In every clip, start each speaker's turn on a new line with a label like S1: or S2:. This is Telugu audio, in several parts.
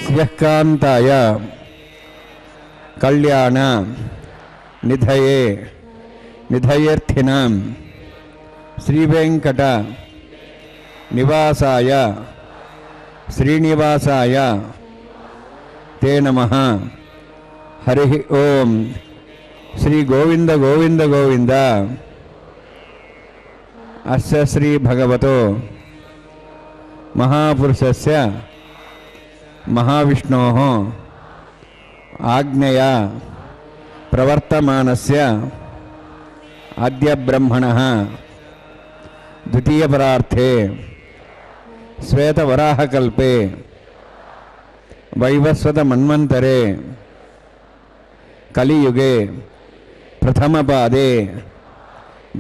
S1: యఃకాంతాయ కళ్యాణ నిధయే నిధయేర్థినాం శ్రీవేంకట నివాసాయ శ్రీనివాసాయ తే నమః. హరి ఓం. శ్రీ గోవింద గోవింద గోవింద. అస్య శ్రీ భగవతో మహాపురుషస్య మహావిష్ణోః ఆజ్ఞయా ప్రవర్తమానస్య అద్య బ్రహ్మణః ద్వితీయపరార్థే శ్వేతవరాహకల్పే వైవస్వతమన్వంతరే కలియుగే ప్రథమపాదే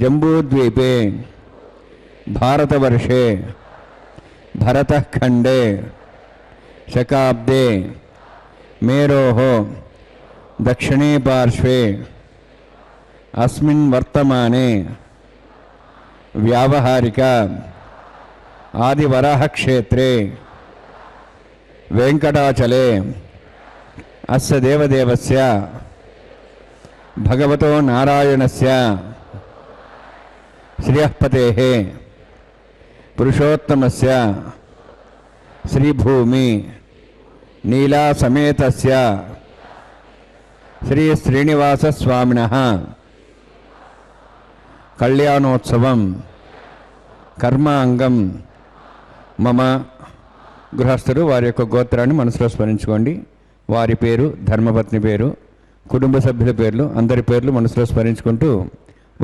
S1: జంబూద్వీపే భారతవర్షే భరతఖండే శకాబ్దే మేరోః దక్షిణే పార్శ్వే అస్మిన్ వర్తమానే వ్యావహారిక ఆదివరాహక్షేత్రే వెంకటాచలే అస్య దేవదేవస్య భగవతో నారాయణస్య శ్రియఃపతేః పురుషోత్తమస్య శ్రీభూమి నీలాసమేతస్య శ్రీ శ్రీనివాసస్వామినః కళ్యాణోత్సవం కర్మాంగం మమ గృహస్థులు వారి యొక్క గోత్రాన్ని మనసులో స్మరించుకోండి. వారి పేరు, ధర్మపత్ని పేరు, కుటుంబ సభ్యుల పేర్లు, అందరి పేర్లు మనసులో స్మరించుకుంటూ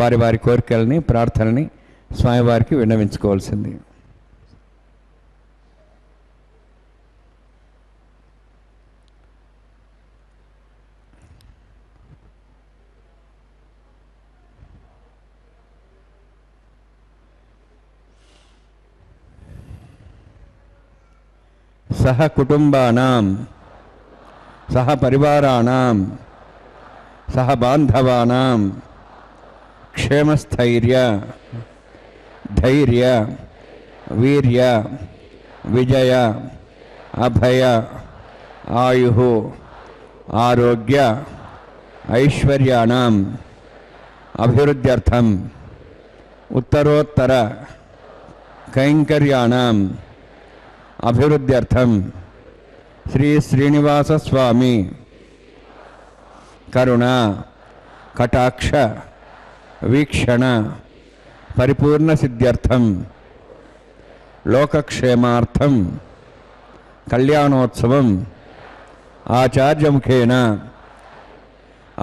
S1: వారి వారి కోరికలని, ప్రార్థనని స్వామివారికి విన్నవించుకోవాల్సింది. సహ కుటుంబానాం, సహ పరివారాణాం, సహ బాంధవానాం క్షేమస్థైర్య ధైర్య వీర్య విజయ అభయ ఆయు ఆరోగ్య ఐశ్వర్యాణం అభివృద్ధ్యర్థం ఉత్తరోత్తర కైంకర్యాణం అభివృద్ధ్యర్థం శ్రీ శ్రీనివాస స్వామి కరుణ కటాక్ష వీక్షణ పరిపూర్ణ సిద్ధ్యర్థం లోకక్షేమార్థం కళ్యాణోత్సవం ఆచార్యముఖేన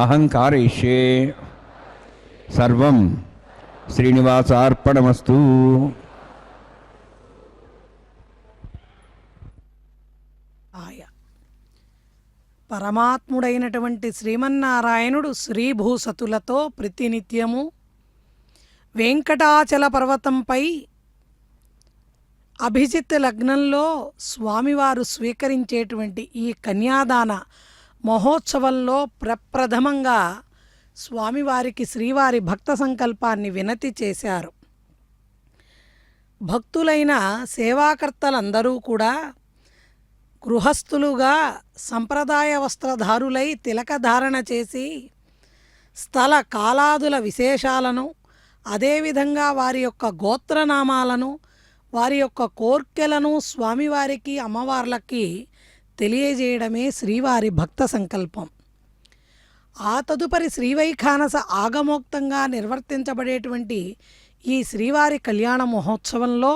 S1: అహం కారయిష్యే. సర్వం శ్రీనివాసార్పణమస్తు.
S2: పరమాత్ముడైనటువంటి శ్రీమన్నారాయణుడు శ్రీభూసతులతో ప్రతినిత్యము వెంకటాచల పర్వతంపై అభిజిత్ లగ్నంలో స్వామివారు స్వీకరించేటువంటి ఈ కన్యాదాన మహోత్సవంలో ప్రప్రథమంగా స్వామివారికి శ్రీవారి భక్త సంకల్పాన్ని వినతి చేశారు. భక్తులైన సేవాకర్తలందరూ కూడా గృహస్థులుగా సంప్రదాయ వస్త్రధారులై తిలకధారణ చేసి స్థల కాలాదుల విశేషాలను, అదేవిధంగా వారి యొక్క గోత్రనామాలను, వారి యొక్క కోర్కెలను స్వామివారికి అమ్మవార్లకి తెలియజేయడమే శ్రీవారి భక్త సంకల్పం. ఆ తదుపరి శ్రీవైఖానస ఆగమోక్తంగా నిర్వర్తించబడేటువంటి ఈ శ్రీవారి కళ్యాణ మహోత్సవంలో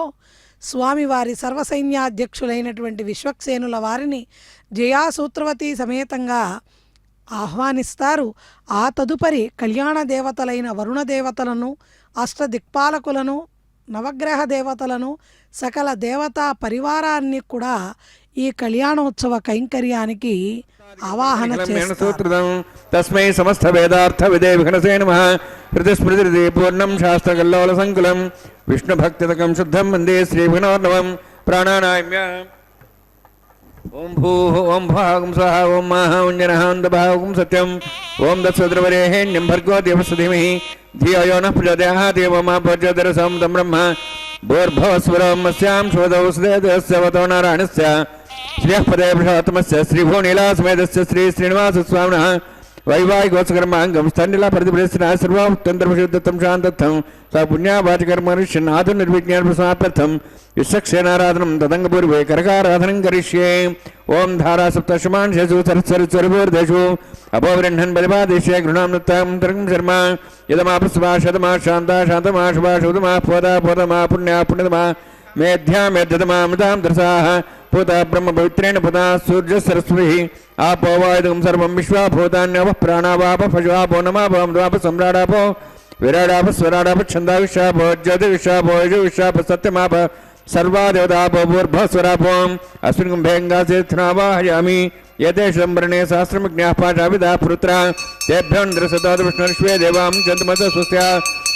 S2: స్వామివారి సర్వసైన్యాధ్యక్షులైనటువంటి విశ్వక్సేనుల వారిని జయాసూత్రవతి సమేతంగా ఆహ్వానిస్తారు. ఆ తదుపరి కళ్యాణ దేవతలైన వరుణ దేవతలను, అష్టదిక్పాలకులను, నవగ్రహ దేవతలను, సకల దేవతా పరివారాన్ని కూడా ఈ కళ్యాణోత్సవ కైంకర్యానికి ఆవాహన చేస్తారు.
S1: తస్మై సమస్త వేదార్థ విదే విఘ్నసే నమః. హృదయస్మృతి పూర్ణం శాస్త్రకల్లోల సంకులం విష్ణు భక్తితకం శుద్ధం వందే శ్రీ విఘ్నోర్ణవం. ప్రాణానామ్య ఓం భూః ఓం భువః స్వః ఓం మహ ఓం జనః ఓం దభః ఓం సత్యం ఓం దత్సద్రవరేణ్యం భర్గో దేవस्य धीमहि धियो यो नः प्रचोदयात् देवो मा प्रचोदयात् तं ब्रह्म भूर्भुवस्वरं मस्यां शोधौ सुदेवस्य वतो नारायणस्य श्रियः पदे पुरुषोत्तमस्य श्रीभुवनीलासमेतस्य श्री श्रीनिवासस्वामिनः वैवाहिकोत्सकर्माङ्गं स्तण्डिला प्रतिपरिस्थितः सर्वोत्तरविशुद्धं शान्तत्वं स पुण्यावाचकर्मनुष्यन्नाथं निर्विज्ञानप्रसमाप्यर्थं विश्वक्षेनाराधनं तदङ्गपूर्वे करकाराधनं करिष्ये. ओं धारासप्तशमांशेषु सरस्वरिभूर्धेषु अपोवृह्णन् बलिपादेशे गृणां नृत्तां तर्कं शर्मा यदमापस्वा शतमा शान्ता शान्तमा शुभा शुभमा पोदा पोदमा पुण्या पुण्यतमा मेध्या मेध्यतमामृतां दर्शाः पूता ब्रह्म पवित्रेण पुता सूर्य सरस्वती आपो वायुदं सर्वं विश्वाभूतान्यवः प्राणावापः पशुवापो नमापो द्वाप सम्राडापो विराडाप स्वराडाप छन्दाविशापो ज्योतिविशापो यजुविशाप सत्यमाप सर्वादेवतापो भूर्भस्वरापो अस्मिन् कुम्भेङ्गासेत्थनावाहयामि एते शम्बरणे सहस्रमज्ञाः पाशाविदाः पुत्रा तेभ्योऽन्द्रसतोद विष्णुर्श्वे देवां जन्तुमत स्वस्या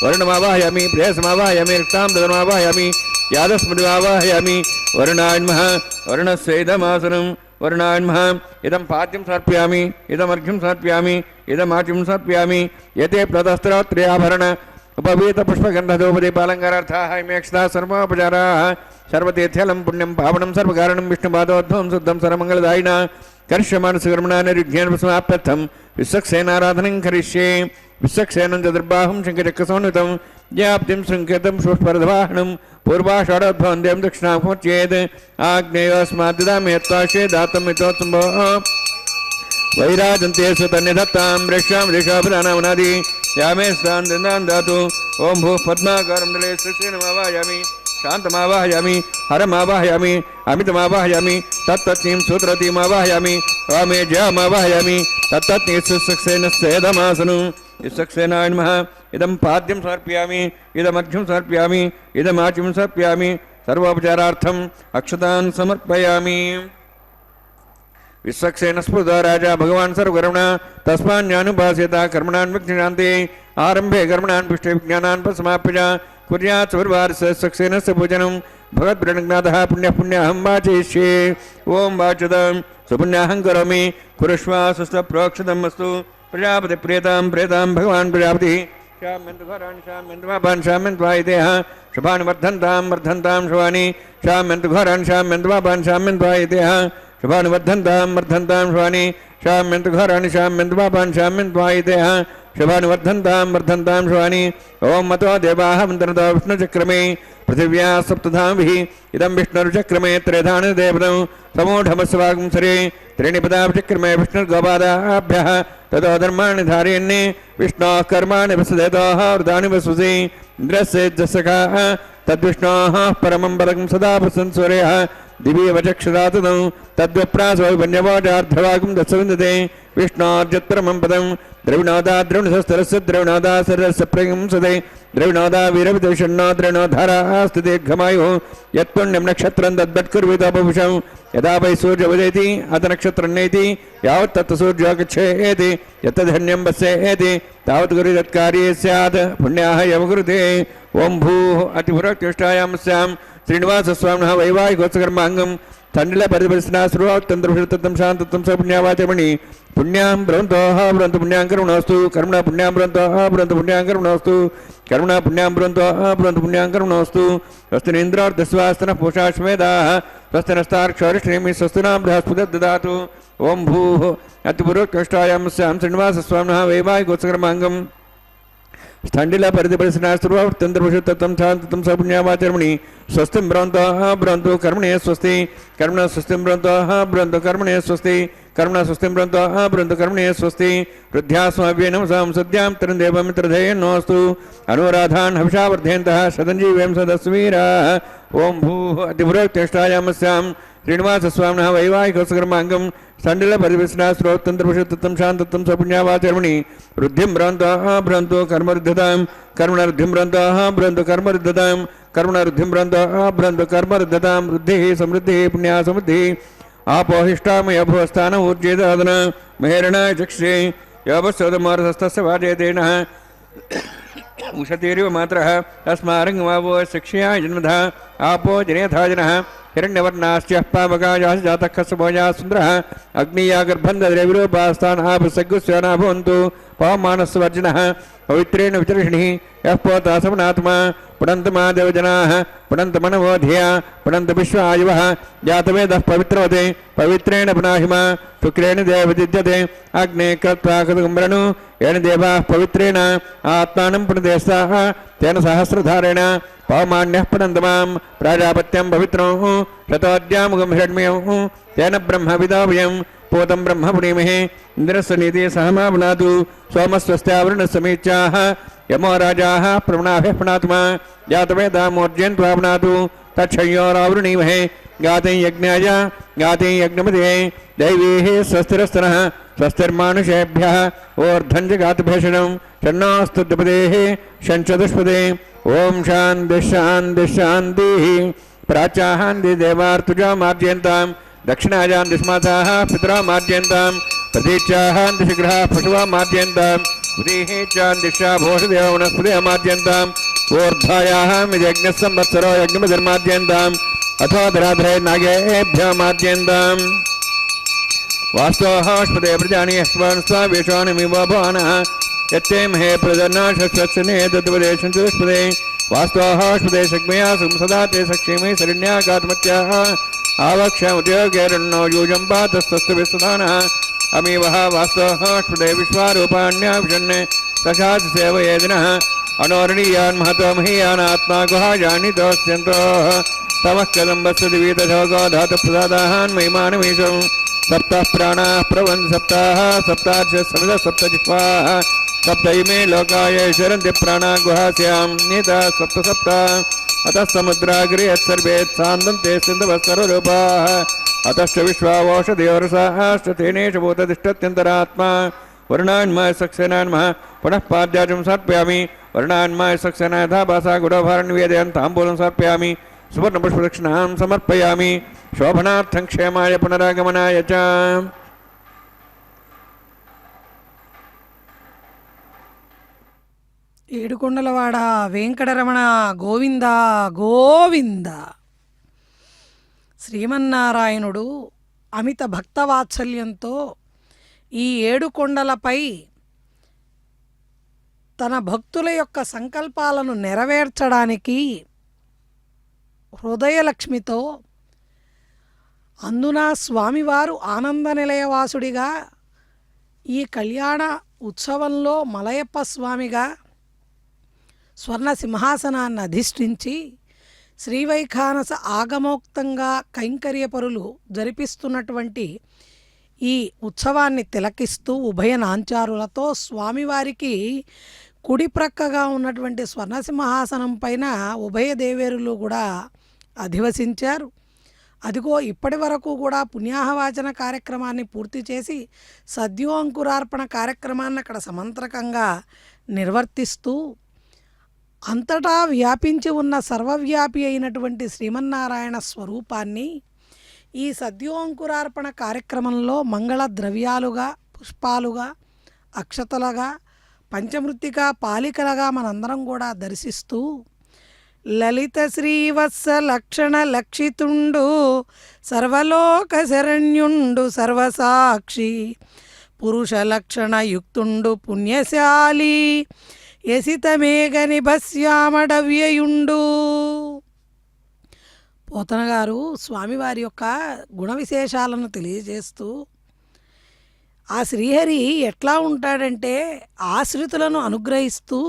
S1: वरुणमावाहयामि प्रेयसमावाहयामि रक्तां ददमावाहयामि यादस्मृतिमावाहयामि वरुणाय नमः वरुणस्यैदमासनं वरुणाय नमः इदं पाद्यं समर्पयामि इदमर्घ्यं समर्पयामि इदमाच्यं समर्पयामि एते प्रतस्त्रोत्र्याभरण उपवीतपुष्पगन्धधूपदीपालङ्कारार्थाः इमेक्षता सर्वोपचाराः सर्वतीर्थलं पुण्यं पावनं सर्वकारणं विष्णुपादोद्भवं शुद्धं सर्वमङ्गलदायिना कर्ष्यमानसकर्मणा निर्विघ्नेन समाप्त्यर्थं विश्वक्सेनाराधनं करिष्ये. विश्वक्सेनं चतुर्बाहुं शङ्खचक्रसंयुतं ज्ञाप्तिं शृङ्खितं शूष्परधवाहनं पूर्वाषाढोद्भवं देवं दक्षिणामुच्येत् आग्नेयोऽस्माद्ददामि यत्त्वाशे दातुं मितोत्सम्भो वैराजन्ते सुतन्निधत्तां वृक्षां वृषापदानामनादि यामे स्थान् दातु ओं भूः पद्माकारं दले सृष्टिनमावायामि शान्तमावाहयामि हरमावाहयामि अमितमावाहयामि तत्तत्नीं सूत्रतीमावाहयामि वामेज्यामावाहयामि तत्तत्नी सुसक्सेन सेदमासनु सक्सेनाय नमः इदं पाद्यं समर्पयामि इदमर्घ्यं समर्पयामि इदमाच्यं समर्पयामि सर्वोपचारार्थम् अक्षतान् समर्पयामि विश्वक्सेन स्फुरतो राजा भगवान् सर्वकर्मणा तस्मान्यानुभास्यता कर्मणान् विघ्नान्ते आरम्भे कर्मणान् पुष्टे विज्ञानान् समाप्य कुर्यात् सर्वार्स्य सक्सेनस्य पूजनं भगवद्प्रणज्ञातः पुण्यहं वाचयिष्ये ओं वाचदं सुपुण्याहं करोमि कुरुष्वा सुस्तप्रोक्षितम् अस्तु प्रजापति प्रेतां भगवान् प्रजापतिः श्याम्यन्तघोरान् श्याम्यन्तपापान् श्याम्यन्त्वायितेः शुभान् वर्धन्तां शुभानि श्याम्यन्तघोरान् श्याम्यन्तपापान् श्याम्यन्त्वायितेः शुभान् वर्धन्तां शुभानि श्याम्यन्तघोरान् श्याम्यन्तपापान् श्याम्यन्त्वायितेः शुभान् वर्धन्तां शुभानि ओं मतो देवाः मन्त्रतो विष्णुचक्रमे पृथिव्या सप्तधाभिः इदं विष्णुर्चक्रमे त्रेधानि देवतौ समूढमस्वागुंसरे त्रीणि पदाचक्रमे विष्णुर्गोपादाभ्यः ततो धर्माणि धारयन्ने विष्णोः कर्माणि वसुदेतोः वृतानि वसुषे इन्द्रस्य जसखाः तद्विष्णोः परमं पदं सदा प्रसंस्वरयः दिव्यवचक्षुरातनौ तद्विप्रासो वन्यवोचार्धवागुं दशविन्दते विष्णोर्जत्परमं पदं द्रविणोदा द्रविणसस्तरस्य द्रविणोदा सरस्य प्रगंसते द्रविणोदा वीरविदर्शन्नो द्रविणोधाराः स्थिते घमायुः यत्पुण्यं नक्षत्रं तद्वत्कुर्वितोपविशं यदा वै सूर्योदयति अथ नक्षत्रं नेति यावत् तत् सूर्यो गच्छेति यत्तद्धन्यं वस्येति तावत् गुरु तत्कार्ये स्यात् पुण्याः यवकुरुते ओं भूः अतिपुरोत्कृष्टायां स्यां श्रीनिवासस्वामिनः वैवाहिकोत्सकर्माङ्गं तण्डिल परिपरिसना श्रुवात्तन्त्रं शान्तत्वं स पुण्यावाचमणि पुण्यां ब्रवन्तोः ब्रवन्तु पुण्यां कर्मणोऽस्तु कर्मणा पुण्यां ब्रवन्तोः ब्रवन्तु पुण्यां कर्मणोऽस्तु कर्मणा पुण्यां ब्रवन्तोः ब्रवन्तु पुण्यां कर्मणोऽस्तु स्वस्तिनीन्द्रोर्दस्वास्तनः पूषाश्वेदाः स्वस्तिनस्तार्क्षोरिष्णेमि स्वस्तिनां बृहस्पतिर्ददातु ददातु ओं भूः अतिपुरोत्कृष्टायां स्यां श्रीनिवासस्वामिनः वैवाहिकोत्सकर्माङ्गं स्थण्डिल परिपरिसना श्रुवात्तन्त्रं शान्तत्वं स पुण्यावाचर्मणि स्वस्तिं ब्रवन्तोः ब्रवन्तु कर्मणे स्वस्ति कर्मणा स्वस्तिं ब्रवन्तोः ब्रवन्तु कर्मणे स्वस्ति कर्मणा स्वस्तिं ब्रवन्तोः ब्रवन्तु कर्मणे स्वस्ति वृद्ध्यास्माभ्ये नमसां सद्यां तरुणदेवमित्रधेयन्नोऽस्तु अनुराधान् हविषा वर्धयन्तः शतञ्जीवें सदस्वीराः ओं भूः अतिपुरोत्कृष्टायां स्यां श्रीनिवासस्वामिनः वैवाहिकोत्सकर्माङ्गं स्थण्डिल परिपरिसना श्रोतन्त्रं शान्तत्वं स पुण्यावाचर्मणि वृद्धिं ब्रवन्तोः ब्रवन्तु कर्मरुद्धतां कर्मणरुद्धिं ब्रवन्तोः ब्रवन्तु कर्मरुद्धतां कर्मणरुद्धिं ब्रवन्तोः ब्रवन्तु कर्मरुद्धतां वृद्धिः समृद्धिः पुण्या समृद्धिः आपोहिष्टामय भुवस्थान ऊर्जेदादन महेरणाय चक्षे योपस्योदमोरसस्तस्य वाजयतेनः उषतीरिव मात्रः तस्मारङ्गमावो शिक्षयाय जन्मधा आपो जनेथा जनः हिरण्यवर्णाश्च पावकायाः जातः खस्वोजाः सुन्दरः अग्निया गर्भन्धद्रविरूपास्तान् आपसग्गुस्याना भवन्तु पवमानस्वर्जिनः पवित्रेण विचर्षणिः यः पोता समनात्मा पुनन्तमा देवजनाः पुनन्तमनवोधिया पुनन्त विश्वायुवः जातवेदः पवित्रवते पवित्रेण पुनाहिमा शुक्रेण देवजिज्यते अग्ने कृत्वा कृतकुम्भरणु येन देवाः पवित्रेण आत्मानं पुनदेस्ताः तेन सहस्रधारेण पवमान्यः पुनन्तमां प्राजापत्यं पवित्रोः शतोद्यामुखं हिरण्मयोः तेन ब्रह्मविदावयं पूतं ब्रह्म पुणीमहे इन्द्रस्य नीतिः सहमा पुनातु सोमस्वस्त्यावरुणसमीच्याः यमो राजाः प्रवणाभिः पुनात्मा जातवेदामोर्जयन्त्वा पुनातु तच्छयोरावृणीमहे गाते यज्ञाय गाते यज्ञमते दैवीः स्वस्तिरस्तनः स्वस्तिर्मानुषेभ्यः ऊर्ध्वञ्जगातभेषणं षण्णास्तुद्यपदेः षण्चतुष्पदे ओं शान्तिः शान्तिः शान्तिः प्राच्याहान्ति देवार्तुजा मार्जयन्तां दक्षिणायां दिस्मासाः पितरा मार्जयन्तां प्रतीच्याहान्ति शीघ्रः पशुवा मार्जयन्तां उदीः चान्दिशा भोषदेव वनस्पतिः मार्जयन्ताम् ऊर्ध्वायाः यज्ञः संवत्सरो यज्ञमधिर्मार्जयन्ताम् अथो धराधरे नागेभ्यः मार्जयन्ताम् वास्तोःस्पदे प्रजानि स्वा वेषाणमिव भवानः यत्ते महे प्रजन्नाशस्वने तद्वदेशं चतुष्पदे वास्तोःस्पदे शग्मया सदा ते सक्षेमे शरण्यागात्मत्याः आवक्षमुद्योगैरन्नो यूजं पातस्तस्तु विस्वधानः अमीवः वास्तोःस्पदे विश्वारूपाण्याभिषण् सखात् सेवयेदिनः अनोरणीयान् महतो महीयान् आत्मा गुहायानि दोस्यन्तोः तमः कदम्बस्य दिवीतशोको धातुप्रसादाहान् महिमानमीशं सप्तः प्राणाः प्रवन् सप्ताः सप्तार्ष समिधः सप्तजिह्वाः सप्त इमे लोकाय शरन्ति प्राणा गुहास्यां नीता सप्त सप्त अतः समुद्राग्रे यत्सर्वेत्सान्दं ते सिन्धवस्सर्वरूपाः अतश्च विश्वावोषधियोरसाश्च तेनेष भूततिष्ठत्यन्तरात्मा वर्णान्माय सक्सेनान्मः पुनः पाद्याजं समर्पयामि वर्णान्माय सक्सेना यथा भासा गुडोभारण्यवेदयन् ताम्बूलं समर्पयामि सुवर्णपुष्पदक्षिणां समर्पयामि शोभनार्थं क्षेमाय पुनरागमनाय च
S2: ఏడుకొండలవాడ వెంకటరమణ గోవింద గోవింద. శ్రీమన్నారాయణుడు అమిత భక్తవాత్సల్యంతో ఈ 7 కొండలపై తన భక్తుల యొక్క సంకల్పాలను నెరవేర్చడానికి హృదయలక్ష్మితో, అందున స్వామివారు ఆనంద నిలయవాసుడిగా, ఈ కళ్యాణ ఉత్సవంలో మలయప్ప స్వామిగా స్వర్ణ సింహాసనాన్ని అధిష్ఠించి శ్రీవైఖానస ఆగమోక్తంగా కైంకర్యపరులు జరిపిస్తున్నటువంటి ఈ ఉత్సవాన్ని తిలకిస్తూ ఉభయ నాంచారులతో స్వామివారికి కుడి ప్రక్కగా ఉన్నటువంటి స్వర్ణసింహాసనం పైన ఉభయ దేవేరులు కూడా అధివసించారు. అదిగో ఇప్పటి వరకు కూడా పుణ్యాహవాచన కార్యక్రమాన్ని పూర్తి చేసి సద్యోంకురార్పణ కార్యక్రమాన్ని అక్కడ సమంత్రకంగా నిర్వర్తిస్తూ అంతటా వ్యాపించి ఉన్న సర్వవ్యాపి అయినటువంటి శ్రీమన్నారాయణ స్వరూపాన్ని ఈ సద్యోంకురార్పణ కార్యక్రమంలో మంగళ ద్రవ్యాలుగా, పుష్పాలుగా, అక్షతలుగా, పంచమృత్తిక పాలికలుగా మనందరం కూడా దర్శిస్తూ లలిత శ్రీవత్స లక్షణ లక్షితుండు సర్వలోక శరణ్యుండు సర్వసాక్షి పురుష లక్షణ యుక్తుండు పుణ్యశాలి యసితమేగని భస్యామడవ్యయుండు. పోతన గారు స్వామివారి యొక్క గుణ విశేషాలను తెలియజేస్తూ ఆ శ్రీహరి ఎట్లా ఉంటాడంటే ఆశ్రితులను అనుగ్రహిస్తూ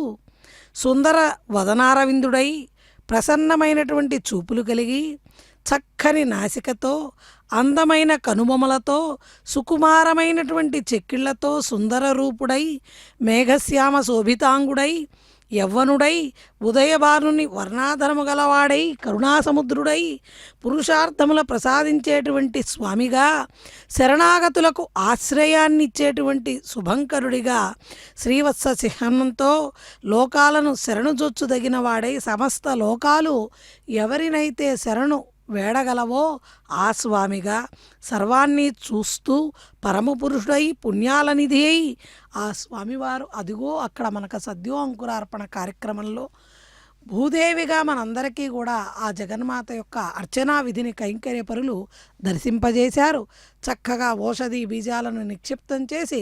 S2: సుందర వదనారవిందుడై, ప్రసన్నమైనటువంటి చూపులు కలిగి, చక్కని నాసికతో, అందమైన కనుబొమలతో, సుకుమారమైనటువంటి చెక్కిళ్లతో సుందర రూపుడై, మేఘశ్యామ శోభితాంగుడై, యవ్వనుడై, ఉదయభానుని వర్ణాధరము గలవాడై, కరుణాసముద్రుడై, పురుషార్థముల ప్రసాదించేటువంటి స్వామిగా, శరణాగతులకు ఆశ్రయాన్నిచ్చేటువంటి శుభంకరుడిగా, శ్రీవత్స చిహ్నంతో లోకాలను శరణుజొచ్చుదగిన వాడై, సమస్త లోకాలు ఎవరినైతే శరణు వేడగలవో ఆ స్వామిగా, సర్వాన్ని చూస్తూ పరమపురుషుడై పుణ్యాల నిధి అయి ఆ స్వామివారు అదిగో అక్కడ మనకు సద్యో అంకురార్పణ కార్యక్రమంలో భూదేవిగా మనందరికీ కూడా ఆ జగన్మాత యొక్క అర్చనా విధిని కైంకర్యపరులు దర్శింపజేశారు. చక్కగా ఓషధి బీజాలను నిక్షిప్తం చేసి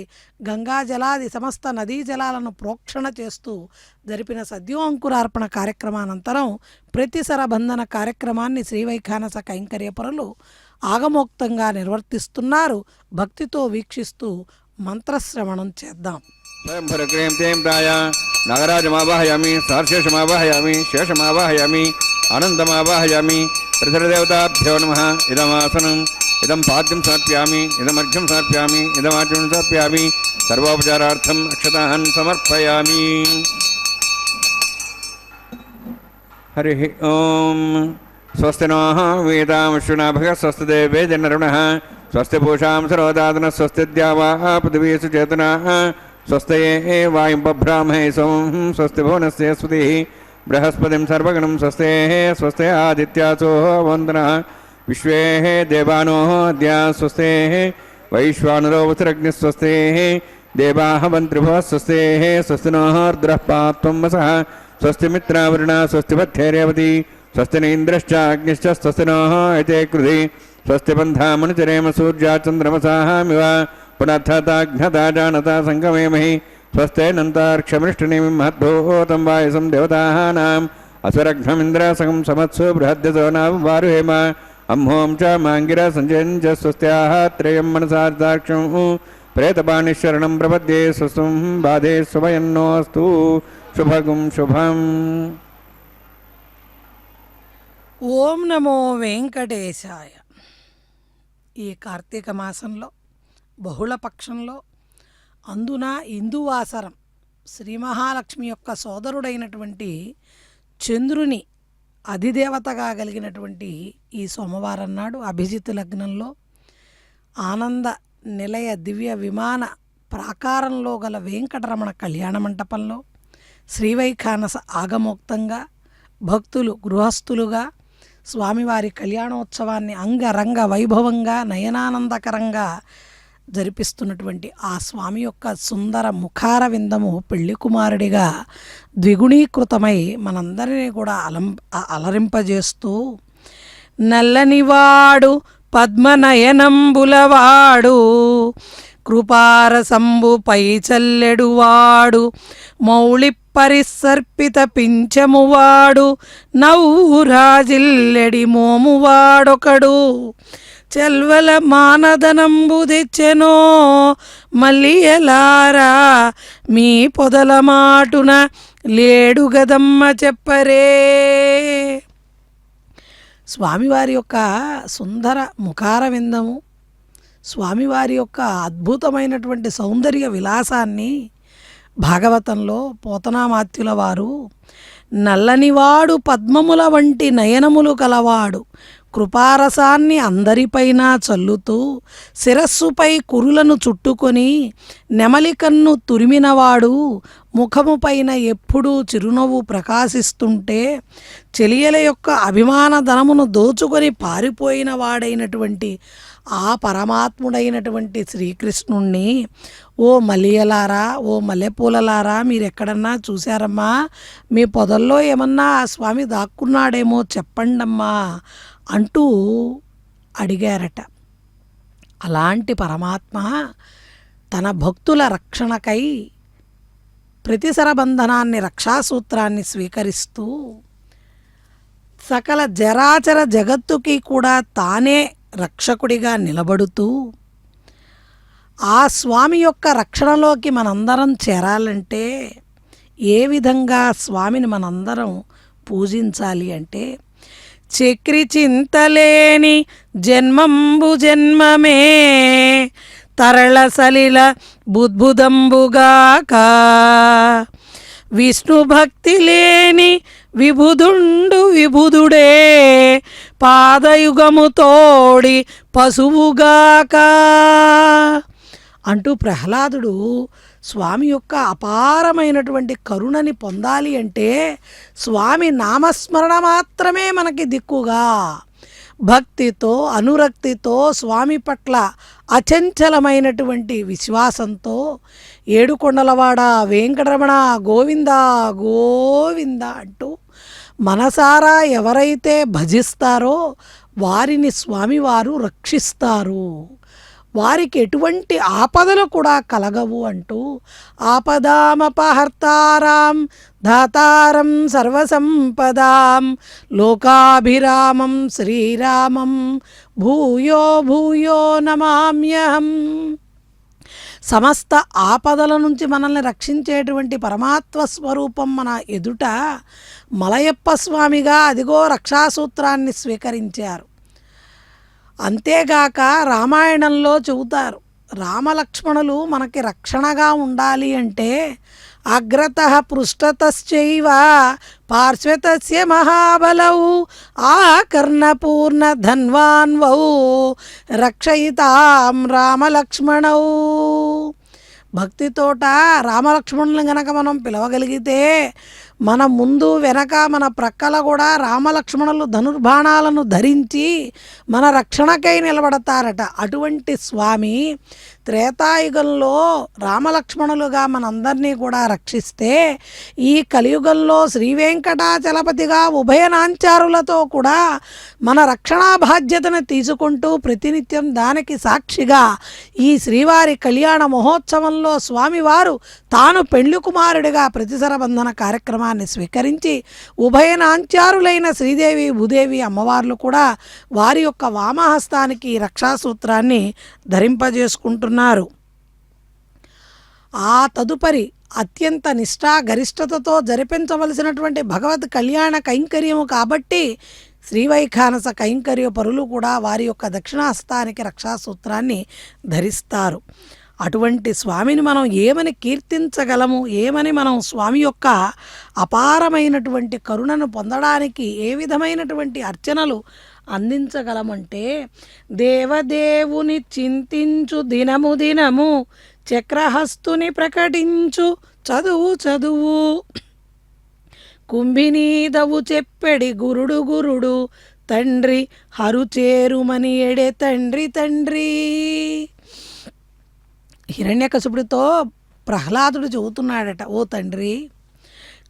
S2: గంగా జలాది సమస్త నదీ జలాలను ప్రోక్షణ చేస్తూ జరిపిన సద్యో అంకురార్పణ కార్యక్రమానంతరం ప్రతిసరబంధన కార్యక్రమాన్ని శ్రీవైఖానస కైంకర్యపరులు ఆగమోక్తంగా నిర్వర్తిస్తున్నారు. భక్తితో వీక్షిస్తూ మంత్రశ్రవణం చేద్దాం.
S1: स्वयंभरक्रीं तें प्राय नागराजमावाहयामि सार्शेषमावाहयामि शेषमावाहयामि आनन्दमावाहयामि पृथ्वीदेवताभ्यो नमः. इदमासनम् इदं पाद्यं समर्पयामि इदमर्घ्यं समर्पयामि इदमाचमनं समर्पयामि सर्वोपचारार्थम् अक्षतान् समर्पयामि. हरिः ॐ. स्वस्ति नः वेदामश्विनाभः स्वस्ति देवे जनरुणः स्वस्ति पूषां सरोदादनः स्वस्ति द्यावाः पृथिवी सुचेतनाः स्वस्ते वायुं बभ्रामहे सोम स्वस्ति भुवनस्य स्पतिः बृहस्पतिं सर्वगणं स्वस्ते स्वस्ते आदित्यासो वन्दनः विश्वे देवानो अद्य स्वस्ते वैश्वानरो वसुरग्निः स्वस्ते देवाः वन्त्रिभुवः स्वस्ते स्वस्ति नः रुद्रः पात्वं वसः स्वस्ति मित्रावरुणा स्वस्ति पथ्ये रेवती स्वस्ति न इन्द्रश्च अग्निश्च स्वस्ति नः एते कृधि स्वस्ति बन्धामनुचरेम सूर्या चन्द्रमसामिव पुनर्थताघ्नता जानता संगमेमहि स्वस्तेनन्तार्क्षमृष्टिनिमिं महद्भूतं वायुसं देवतानाम् असुरघ्नमिन्द्रसगं समत्सु बृहद्यसो नाम वारुहेम अम्हों च माङ्गिरा सञ्जयं च स्वस्त्याः त्रयं मनसार्दाक्षं प्रेतपाणिशरणं प्रपद्ये स्वस्तं बाधे स्वयन्नोऽस्तु शुभगुं शुभम्.
S2: ఓం నమో వెంకటేశాయ. ఈ కార్తీక మాసంలో బహుళపక్షంలో అందున ఇందువాసరం శ్రీ మహాలక్ష్మి యొక్క సోదరుడైనటువంటి చంద్రుని అధిదేవతగా కలిగినటువంటి ఈ సోమవారం నాడు అభిజిత్ లగ్నంలో ఆనంద నిలయ దివ్య విమాన ప్రాకారంలో గల వెంకటరమణ కళ్యాణ మంటపంలో శ్రీవైఖానస ఆగమోక్తంగా భక్తులు గృహస్థులుగా స్వామివారి కళ్యాణోత్సవాన్ని అంగరంగ వైభవంగా నయనానందకరంగా జరిపిస్తున్నటువంటి ఆ స్వామి యొక్క సుందర ముఖార విందము పెళ్లి కుమారుడిగా ద్విగుణీకృతమై మనందరినీ కూడా అలరింపజేస్తూ నల్లనివాడు పద్మనయనంబులవాడు కృపారసంబుపై చల్లెడువాడు మౌళి పరిసర్పిత పింఛమువాడు నవ్వురాజిల్లెడి మోమువాడొకడు చెల్వల మానదనంబు తెచ్చెనో మల్లియలారా మీ పొదల మాటున లేడు గదమ్మ చెప్పరే. స్వామివారి యొక్క సుందర ముఖార విందము, స్వామివారి యొక్క అద్భుతమైనటువంటి సౌందర్య విలాసాన్ని భాగవతంలో పోతనామాత్యుల వారు నల్లనివాడు పద్మముల వంటి నయనములు కలవాడు కృపారసాన్ని అందరిపైన చల్లుతూ శిరస్సుపై కురులను చుట్టుకొని నెమలికన్ను తురిమినవాడు ముఖము పైన ఎప్పుడూ చిరునవ్వు ప్రకాశిస్తుంటే చెలియల యొక్క అభిమాన ధనమును దోచుకొని పారిపోయిన వాడైనటువంటి ఆ పరమాత్ముడైనటువంటి శ్రీకృష్ణుణ్ణి ఓ మలియలారా, ఓ మల్లెపూలలారా మీరెక్కడన్నా చూశారమ్మా, మీ పొదల్లో ఏమన్నా ఆ స్వామి దాక్కున్నాడేమో చెప్పండమ్మా అంటూ అడిగారట. అలాంటి పరమాత్మ తన భక్తుల రక్షణకై ప్రతిసరబంధనాన్ని రక్షాసూత్రాన్ని స్వీకరిస్తూ సకల జరాచర జగత్తుకి కూడా తానే రక్షకుడిగా నిలబడుతూ ఆ స్వామి యొక్క రక్షణలోకి మనందరం చేరాలంటే ఏ విధంగా స్వామిని మనందరం పూజించాలి అంటే చక్రి చింతలేని జన్మంబు జన్మమే తరళ సలిల బుద్భుదంబుగాక విష్ణు భక్తి లేని విభుదుండు విభుదుడే పాదయుగము తోడి పశువుగాక అంటూ ప్రహ్లాదుడు స్వామి యొక్క అపారమైనటువంటి కరుణని పొందాలి అంటే స్వామి నామస్మరణ మాత్రమే మనకి దిక్కుగా భక్తితో అనురక్తితో స్వామి పట్ల అచంచలమైనటువంటి విశ్వాసంతో ఏడుకొండలవాడ వెంకటరమణ గోవింద గోవింద అంటూ మనసారా ఎవరైతే భజిస్తారో వారిని స్వామివారు రక్షిస్తారు, వారికి ఎటువంటి ఆపదలు కూడా కలగవు అంటూ ఆపదామపహర్తారాం ధాతారం సర్వసంపదాం లోకాభిరామం శ్రీరామం భూయో భూయో నమామ్యహం. సమస్త ఆపదల నుంచి మనల్ని రక్షించేటువంటి పరమాత్మ స్వరూపం మన ఎదుట మలయప్ప స్వామిగా అదిగో రక్షాసూత్రాన్ని స్వీకరించారు. అంతేగాక రామాయణంలో చెబుతారు, రామలక్ష్మణులు మనకి రక్షణగా ఉండాలి అంటే అగ్రతః పృష్ఠతశ్చైవ పార్శ్వతస్య మహాబలౌ ఆకర్ణపూర్ణ ధన్వాన్వౌ రక్షయితాం రామలక్ష్మణౌ. భక్తితోట రామలక్ష్మణులను గనక మనం పిలవగలిగితే మన ముందు వెనక మన ప్రక్కల కూడా రామలక్ష్మణులు ధనుర్బాణాలను ధరించి మన రక్షణకై నిలబడతారట. అటువంటి స్వామి త్రేతాయుగంలో రామలక్ష్మణులుగా మనందరినీ కూడా రక్షిస్తే ఈ కలియుగంలో శ్రీ వెంకటాచలపతిగా ఉభయనాంచారులతో కూడా మన రక్షణా బాధ్యతను తీసుకుంటూ ప్రతినిత్యం దానికి సాక్షిగా ఈ శ్రీవారి కళ్యాణ మహోత్సవంలో స్వామివారు తాను పెళ్లి కుమారుడిగా ప్రతిసరబంధన కార్యక్రమాన్ని స్వీకరించి ఉభయనాంచారులైన శ్రీదేవి భూదేవి అమ్మవార్లు కూడా వారి యొక్క వామహస్తానికి రక్షాసూత్రాన్ని ధరింపజేసుకుంటున్నారు. ఆ తదుపరి అత్యంత నిష్ఠా గరిష్టతతో జరిపించవలసినటువంటి భగవత్ కళ్యాణ కైంకర్యము కాబట్టి శ్రీవైఖానస కైంకర్య పరులు కూడా వారి యొక్క దక్షిణాహస్తానికి రక్షాసూత్రాన్ని ధరిస్తారు. అటువంటి స్వామిని మనం ఏమని కీర్తించగలము, ఏమని మనం స్వామి యొక్క అపారమైనటువంటి కరుణను పొందడానికి ఏ విధమైనటువంటి అర్చనలు అందించగలమంటే, దేవదేవుని చింతించు దినము దినము చక్రహస్తుని ప్రకటించు చదువు చదువు, కుంభినీదవు చెప్పెడి గురుడు గురుడు, తండ్రి హరుచేరుమని ఎడే తండ్రి తండ్రి. హిరణ్యకశిపుడితో ప్రహ్లాదుడు చెబుతున్నాడట, ఓ తండ్రి,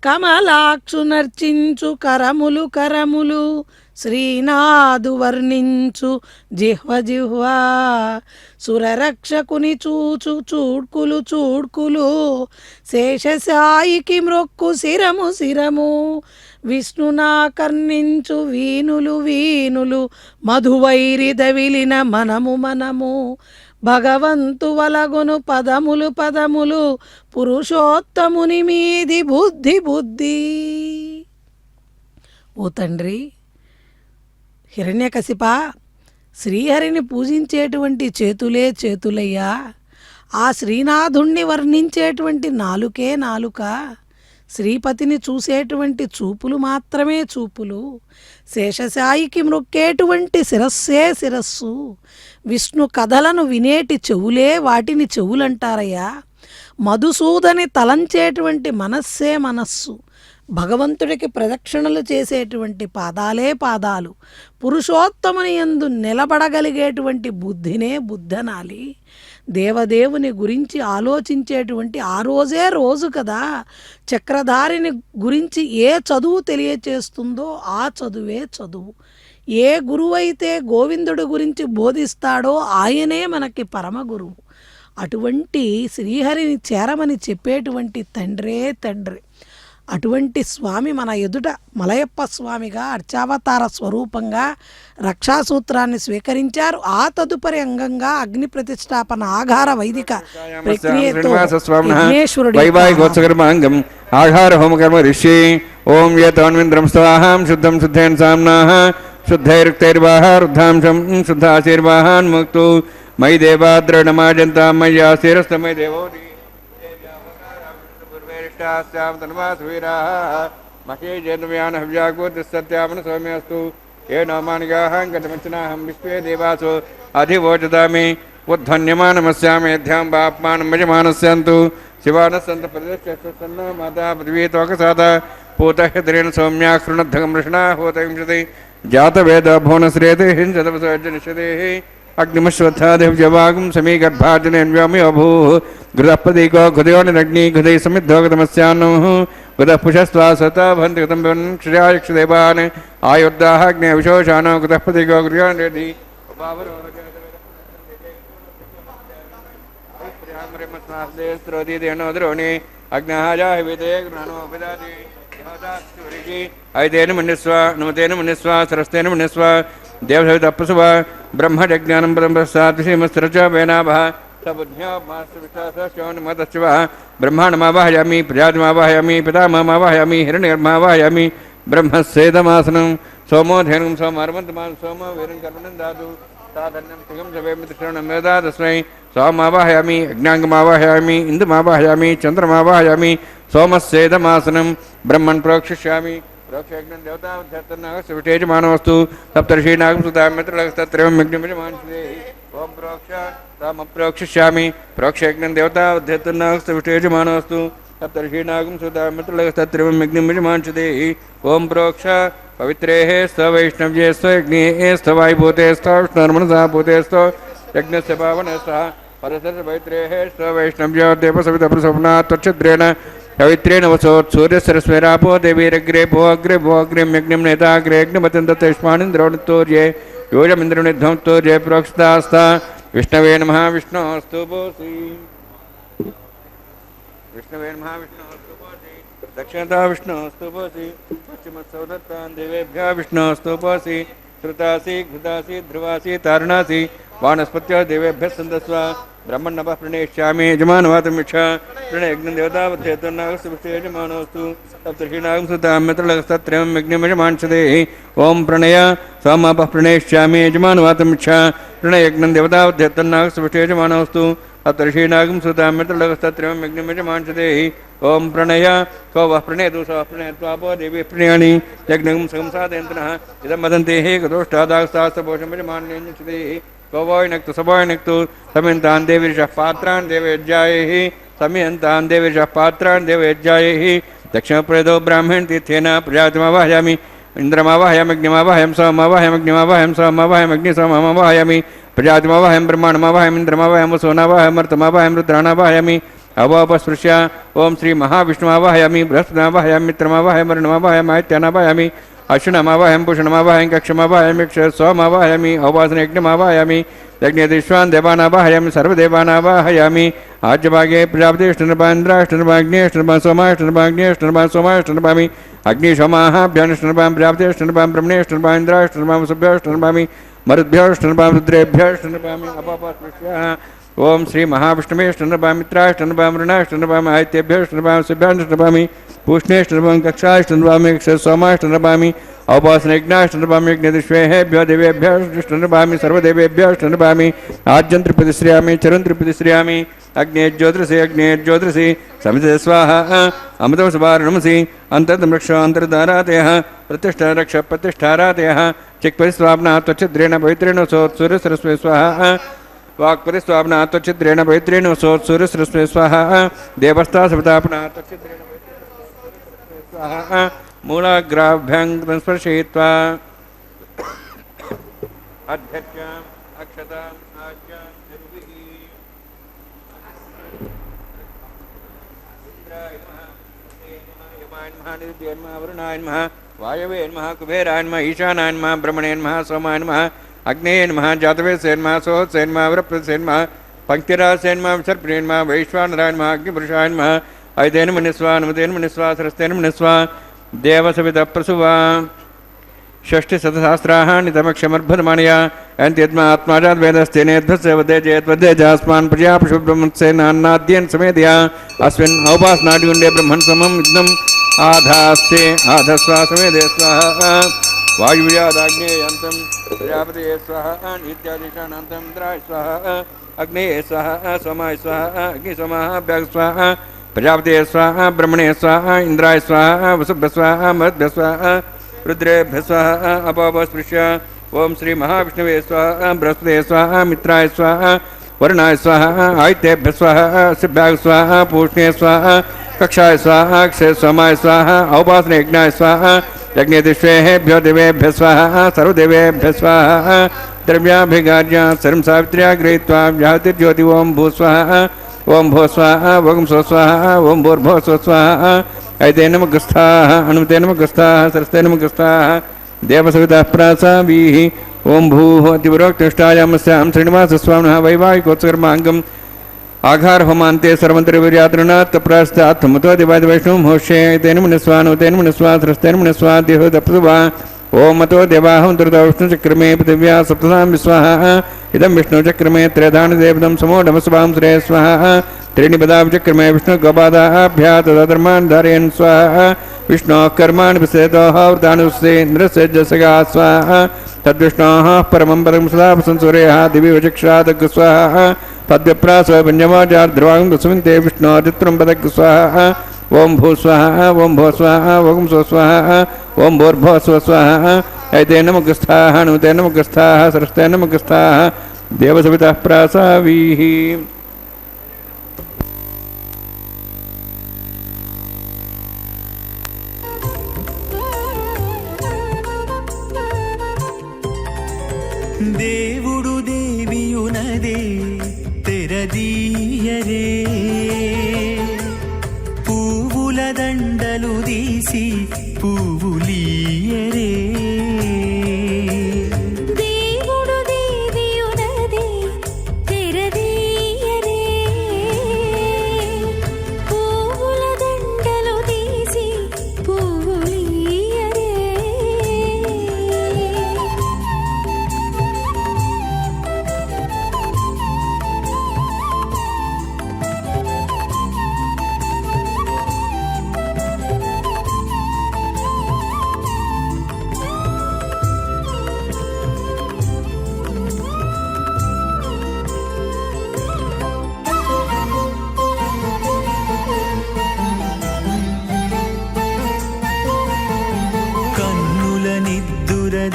S2: కమలాక్షు నర్చించు కరములు కరములు, శ్రీనాథు వర్ణించు జిహ్వ జిహ్వ, సురరక్షకుని చూచు చూడ్కులు చూడ్కులు, శేషసాయికి మ్రొక్కు శిరము శిరము, విష్ణునా కర్ణించు వీనులు వీనులు, మధువైరి దవిలిన మనము మనము, భగవంతు వలగును పదములు పదములు, పురుషోత్తముని మీది బుద్ధి బుద్ధి. ఓ తండ్రి హిరణ్యకశిప, శ్రీహరిని పూజించేటువంటి చేతులే చేతులయ్యా, ఆ శ్రీనాథుణ్ణి వర్ణించేటువంటి నాలుకే నాలుక, శ్రీపతిని చూసేటువంటి చూపులు మాత్రమే చూపులు, శేషసాయికి మ్రొక్కేటువంటి శిరస్సే శిరస్సు, విష్ణు కథలను వినేటి చెవులే వాటిని చెవులంటారయ్యా, మధుసూదని తలంచేటువంటి మనస్సే మనస్సు, భగవంతుడికి ప్రదక్షిణలు చేసేటువంటి పాదాలే పాదాలు, పురుషోత్తముని యందు నిలబడగలిగేటువంటి బుద్ధినే బుద్ధనాలి. దేవదేవుని గురించి ఆలోచించేటువంటి ఆ రోజే రోజు కదా. చక్రధారిని గురించి ఏ చదువు తెలియచేస్తుందో ఆ చదువే చదువు. ఏ గురువైతే గోవిందుడి గురించి బోధిస్తాడో ఆయనే మనకి పరమ గురువు. అటువంటి శ్రీహరిని చేరమని చెప్పేటువంటి తండ్రే తండ్రి. అటువంటి స్వామి మన ఎదుట మలయప్ప స్వామిగా అర్చావతార స్వరూపంగా రక్షాసూత్రాన్ని స్వీకరించారు. ఆ తదుపరి అంగంగా అగ్ని ప్రతిష్టాపన ఆఘార వైదిక ప్రక్రియతో విఘ్నేశ్వరుడి
S1: వైవాహికోత్సకర్మాంగం ఆఘార హోమకర్మ ఋషి. ఓం యతన్వింద్రం స్వాహాం శుద్ధం శుద్ధేన సామ్నాః శుద్ధైరుక్తైర్వాహ రుద్ధాంశం శుద్ధాశీర్వాహాన్ ముక్తు మయి దేవాద్రణమాజంతా మయ్యాశీరస్తమై దేవో మహే జన్మయాన హవ్యాగోత్సత్యామన సౌమ్యస్తు ఏ నోమానిగాహం గతమచనాహం విశ్వే దేవాసో అధివోచదామి ఉద్ధన్యమానమస్యామేధ్యాం బాప్మానం యజమానస్యంతు శివానస్సంత ప్రదేశన్న మాతా పృథివీతోకసాద పూతహ్యద్రేణ సౌమ్యా కృణద్ధగం వృషణా హోతవింశతి జాతవేద భువనశ్రేతే హింసదవసర్జనిషదే అగ్నిమశ్వత్థాదివ్యవాగం సమీగర్భార్జనేన్వ్యామి అభూ ఘృతపదీకో ఘృదయోనిరగ్ని ఘృదై సమిద్ధోగతమస్యాన్ను ఘృతః పుషస్వా సతా భంతి ఘృతం క్షురాయక్షదేవాన్ ఆయుర్దాః అగ్నే విశోషానో ఘృతపదీకో ఘృదయోనిరగ్ని స్త్రోదీదేనోద్రోణి అగ్నహాజాహివిదే గృహణోపిదాది ఐతేన మన్యస్వ నమతేన మన్యస్వ సరస్తేన మన్యస్వ దేవసవితప్పసువ బ్రహ్మజ్ఞానం బ్రహ్మసాద్విషయమస్తిరచ వేనాభ సబుద్ధ్యామాస్తవిశ్వాసోన్మతశివ బ్రహ్మాండమావాహయామి ప్రజాతిమావాహయామి పితామహమావాహయామి హిరణ్యగర్భమావాహయామి బ్రహ్మస్సేదమాసనం సోమోధేనం సోమార్మంతమాన సోమ వీరం కర్మణం దాదు సాధన్యం సుఖం సవేమి శ్రవణం వేదా తస్మై సోమావాహయామి అజ్ఞాంగమావాహయామి ఇందుమావాహయామి చంద్రమావాహయామి సోమస్సేదమాసనం బ్రహ్మన్ ప్రోక్షిష్యామి ప్రోక్షయజ్ఞం దేవతావస్తు సప్తర్షీనాగం సుతామిత్రలస్తత్రయమగ్నిమిజమాంసే ఓం ప్రోక్ష తామప్రోక్షిష్యామి ప్రోక్షయజ్ఞం దేవతావస్తు సప్తర్షీనాగం సుతామిత్రలస్తత్రయమగ్నిమిజమాంసే ఓం ప్రోక్ష పవిత్రే స్థవైష్ణవ్యే స్థయజ్ఞే స్థవాయుభూతే స్థవిష్ణుర్మనసా భూతే స్థ యజ్ఞస్య పావన సహ పరసర పవిత్రే స్థవైష్ణవ్యో దేవసవితప్రసవనా త్వచ్ఛద్రేణ పవిత్రేణ వసోత్ సూర్యసరస్వరాపో దేవీరగ్రే భో అగ్రే భో అగ్రేం యజ్ఞం నేతాగ్రే యజ్ఞమతంతేష్మానింద్రోణితోర్యే యోజమింద్రునిధ్వంతోర్యే ప్రోక్షితాస్త విష్ణవే నమః విష్ణోస్తు భూసి విష్ణవే నమః విష్ణోస్తు భూసి దక్షిణతా విష్ణోస్తు భూసి పశ్చిమసౌదత్తాన్ దేవేభ్యः విష్ణోస్తు భూసి శ్రుతాసి ఘృతాసి ధ్రువాసి తారుణాసి వానస్పత్యో దేవేభ్యः సందస్వ బ్రహ్మణ్ణవ ప్రణేష్యామి యజమానవాతమిక్ష ప్రణయజ్ఞం దేవతావధ్యేతన్నాగస్తు సప్తర్షీనాగం సుతామిత్రలస్తత్రయం యజ్ఞమిజమాంసదే ఓం ప్రణయ సోమాప ప్రణేష్యామి యజమానవాతమిక్ష ప్రణయజ్ఞం దేవతావధ్యేతన్నాగస్తు सप्तर्षीणागं सुतामृतलगस्तत्रिमं यज्ञमिजमांसते ओम प्रणय को वः प्रणेतु स प्रणयत्वापो देवी प्रणयानि यज्ञं सगं साधयन्तनः इदं वदन्ते हे गतोष्टादागस्तास्तपोषमिजमान्यञ्चते को वोयनक्तु सवोयनक्तु समयन्तान् देवीर्षः पात्रान् देवयज्ञायैः समयन्तान् देवीर्षः पात्रान् देवयज्ञायैः दक्षिणप्रेदो ब्राह्मण तीर्थेन प्रजातिमावाहयामि इंद्रमावाहयामि अग्निमावाहयं सोममावाहयम् अग्निसोममावाहयामि प्रजातिमावाहयं ब्रह्माण्डमावाहयम् इंद्रमावाहयं वसुनावाहयम् अमृतमावाहयं रुद्राणावाहयामि अवोपस्पृश्य ओम श्री महाविष्णुमावाहयामि बृहस्पतिमावाहयामि मित्रमावाहयं वरुणमावाहयम् आदित्यमावाहयामि अश्विनमावाहयं भूषणमावाहयं कक्षमावाहयं सोममावाहयामि अववासनयज्ञमावाहयामि यज्ञेश्वान् देवानावाहयामि सर्वदेवानावाहयामि आज्यभागे प्रजापतिष्ठनपान्द्राष्टनपाग्नेष्टनपा सोमाष्टनपाग्नेष्टनपा सोमाष्टनपामि अग्निशोमाभ्यानुष्टनपां प्रजापतिष्ठनपां ब्रह्मणेष्टनपा इन्द्राष्टनपां सुभ्याष्टनपामि मरुद्भ्योष्टनपां रुद्रेभ्योष्टनपामि अपपस्पृश्यः ओम श्री महाविष्णुमेष्टनपां मित्राष्टनपां वरुणाष्टनपां आदित्यभ्योष्टनपां सुभ्याष्टनपामि पूष्णेष्टनपां कक्षाष्टनपामि सोमाष्टनपामि औपासनयज्ञाष्टनपामि यज्ञदिष्वेभ्यो देवेभ्योष्टनपामि सर्वदेवेभ्योष्टनपामि आज्यं त्रिपतिश्रियामि चरुं त्रिपतिश्रियामि अग्ने ज्योतिषि समिते स्वाहा अमृतं सुवारणमसि अन्तर्दमृक्षो अन्तर्धारातयः प्रतिष्ठा रक्ष प्रतिष्ठारातयः चिक्परिस्वाप्ना त्वच्छिद्रेण पवित्रेण सोत्सूर्यसरस्वे स्वाहा वाक्परिस्वाप्ना त्वच्छिद्रेण पवित्रेण सोत्सूर्यसरस्वे स्वाहा देवस्था सवितापना त्वच्छिद्रेण पवित्रेण स्वाहा मूलाग्राभ्यां स्पर्शयित्वा अध्यक्षाम् अक्षताम् आज्ञां निर्विः वरुणाय नमः वायवे नमः कुबेराय नमः ईशानाय नमः ब्रह्मणे नमः सोमाय नमः अग्नेय नमः जातवेसे नमः सोहसे नमः वृप्रसे नमः पंक्तिरासे नमः विसर्पणे नमः वैश्वानराय नमः अग्निपुरुषाय नमः ऐतेन मनिस्वा नमतेन मनिस्वा सरस्तेन मनिस्वा देवसवितप्रसुवा षष्टिशतसहस्राणि तमक्षमर्भदमानया अन्त्यद्मा आत्माजात् वेदस्तेनेध्वस्य वदेजेत्वदेजास्मान् प्रजापशुब्रह्मत्सेनान्नाद्येन समेतया अस्मिन् औपासनादिगुण्डे ब्रह्मन् समं विद्मम् आधास्ते आधस्वा समेते स्वाहा वायुव्यादाग्नेयन्तं प्रजापतये स्वाहा नित्यादिशानान्तं इन्द्राय स्वाहा अग्नेये स्वाहा सोमाय स्वाहा अग्निसोमाभ्यः स्वाहा प्रजापतये स्वाहा ब्रह्मणे स्वाहा इंद्राय स्वाहा वसुभ्यः स्वाहा मरुद्भ्यः स्वाहा रुद्रेभ्यः स्वाहा अपपस्पृश्य ओम श्री महाविष्णवे स्वाहा बृहस्पतये स्वाहा मित्राय स्वाहा वरुणाय स्वाहा आदित्येभ्यः स्वाहा सिभ्याय स्वाहा पूष्णे स्वाहा कक्षाय स्वाहा क्षय सोमाय स्वाहा औपासनयज्ञाय स्वाहा यज्ञदिष्वेभ्यो देवेभ्यः स्वाहा सर्वदेवेभ्यः स्वाहा द्रव्याभिगार्य सर्वं सावित्र्या गृहीत्वा व्याहतिर्ज्योति ओम भूस्वाहा ओम भो स्वाहा ओम सो स्वाहा ओम भूर्भो स्व स्वाहा ऐते नमगस्थाः अनुमते नमगस्थाः सरस्ते नमगस्थाः देवसवितः प्रासावीः ओम भूः अतिपुरोक्तिष्ठायामस्यां श्रीनिवासस्वामिनः वैवाहिकोत्सकर्माङ्गम् आघार होमान्ते सर्वन्तरिवीर्यातृणात् प्रास्तात् मुतो दिवादिवैष्णवं होष्ये तेन मुनिस्वा नुतेन मुनिस्वा सरस्तेन मुनिस्वा देहोदप्सुवा ओम मतो देवाहं दुर्दा विष्णुचक्रमे पृथिव्या सप्तधां विस्वाहा इदं विष्णुचक्रमे त्रेधानदेवदं समोढमस्वां श्रेय स्वाहा त्रीणि पदाचक्रमे विष्णुगोपादाभ्या तदधर्मान् धारयन् स्वाहा विष्णोः कर्माणि विसेतोः वृतानुस्ते इन्द्रस्य जसगा स्वाहा तद्विष्णोः परमं पदं सदा संसूर्यः दिवि वचक्षादग् स्वाहा तद्विप्रासो पञ्चमाचार्ध्रुवां कुसुमिन्ते विष्णोर्चित्रं पदग् स्वाहा ओम भू स्वाहा ओम भो स्वाहा ओम सो स्वाहा ओम भूर्भो स्व स्वाहा ऐते नमगस्थाः नुते नमगस्थाः सरस्ते नमगस्थाः देवसवितः प्रासावीः
S3: దేవుడు దేవియునదే తెరదీయరే పువ్వుల దండలు తీసి పువ్వులీయరే
S4: దేవుడు దేవియునదే తెరదీయరే పువ్వుల దండలు తీసి పువ్వులీయరే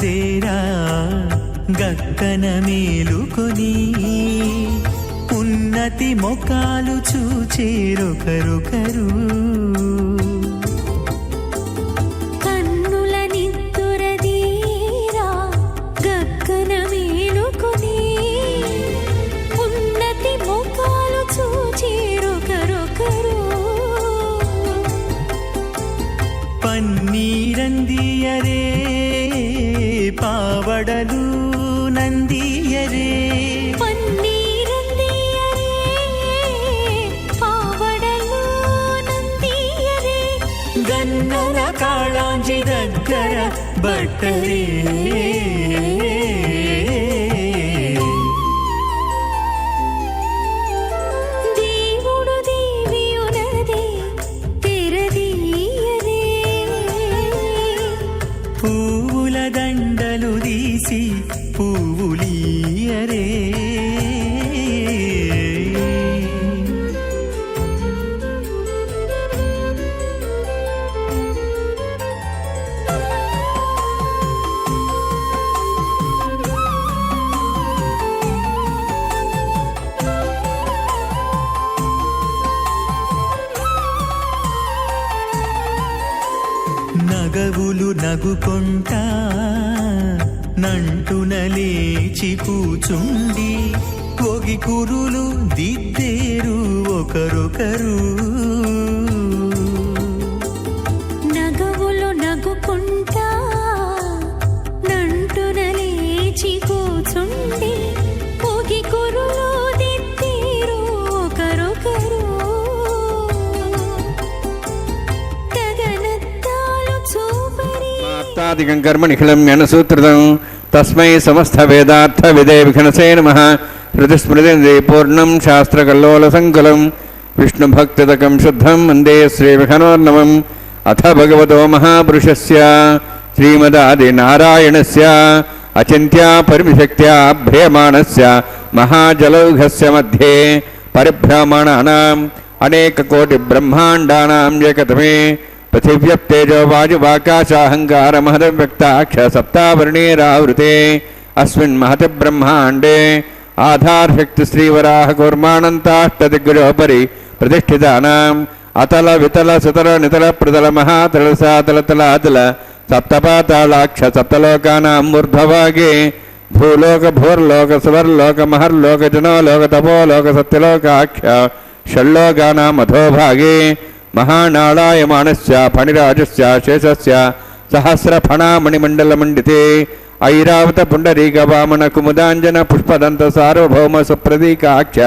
S3: ఉన్నదేరా గక్కన మేలుకొని ఉన్నతి మొకాలు చూచేరొకరొకరు
S4: కన్నుల నిత్తురదీరా గక్కన మేలుకొని ఉన్నతి ముఖాలు చూచేరొకరొకరు
S3: పన్నీరందియరే పావడలు నందియరే
S4: పన్నీరందియరే పావడలు నందియరే
S3: గన్నర కాళాంజి దగ్గర బట్టరే
S4: దేవుడు దేవియునదే తెరదీయరే
S3: పువ్వుల దండలు తీసి పువ్వులీయరే నగవులు నగుకొంటా నంటున లేచి కూచుండి ఒగి కురులు దిద్దేరు ఒకరొకరు
S4: నగవులు నగుకుంటా నంటున లేచి కూచుండి పొగి కురులు దిద్దేరు ఒకరొకరు గగనత్తాలు చూపరి
S1: మాత్తాదికం కర్మ నిఖిలం జ్ఞానసూత్రితం తస్మై సమస్త వేదార్థ విదే విఘ్నసే నమః హృదిస్మృతి పూర్ణం శాస్త్రకల్లోల సంకులం విష్ణుభక్తిదకం శుద్ధం వందే శ్రీవిఘ్నోర్ణవం అథ భగవతో మహాపురుషస్య శ్రీమదాదినారాయణస్య అచింత్యా పరిమిశక్త్యా భ్రియమాణస్య మహాజలౌఘస్య మధ్యే పరిభ్రమణానాం అనేకకోటి బ్రహ్మాండానాం ఏకతమే పృథివ్యప్తేజో వాయువాకాశాహంకార మహదవ్యక్తాక్ష సప్తావర్ణేరావృతే అస్మిన్ మహతి బ్రహ్మాండే ఆధారశక్తి శ్రీవరాహ కూర్మాణంతాష్టదిగ్గజోపరి ప్రతిష్ఠితానాం అతల వితల సుతల నితల ప్రతల మహాతల సాతల తలాతల సప్తపాతాళాక్ష సప్తలోకానాం ఊర్ధ్వభాగే భూలోక భూర్లోక సువర్లోక మహర్లోక జనోలోక తపోలోక సత్యలోకాఖ్య షల్లోకానాం అధోభాగే మహానాళాయమానస్య ఫణిరాజస్య శేషస్య సహస్రఫణామణిమండలమండితే ఐరావత పుండరీక వామన కుముదాంజన పుష్పదంత సార్వభౌమ సుప్రదీకాక్ష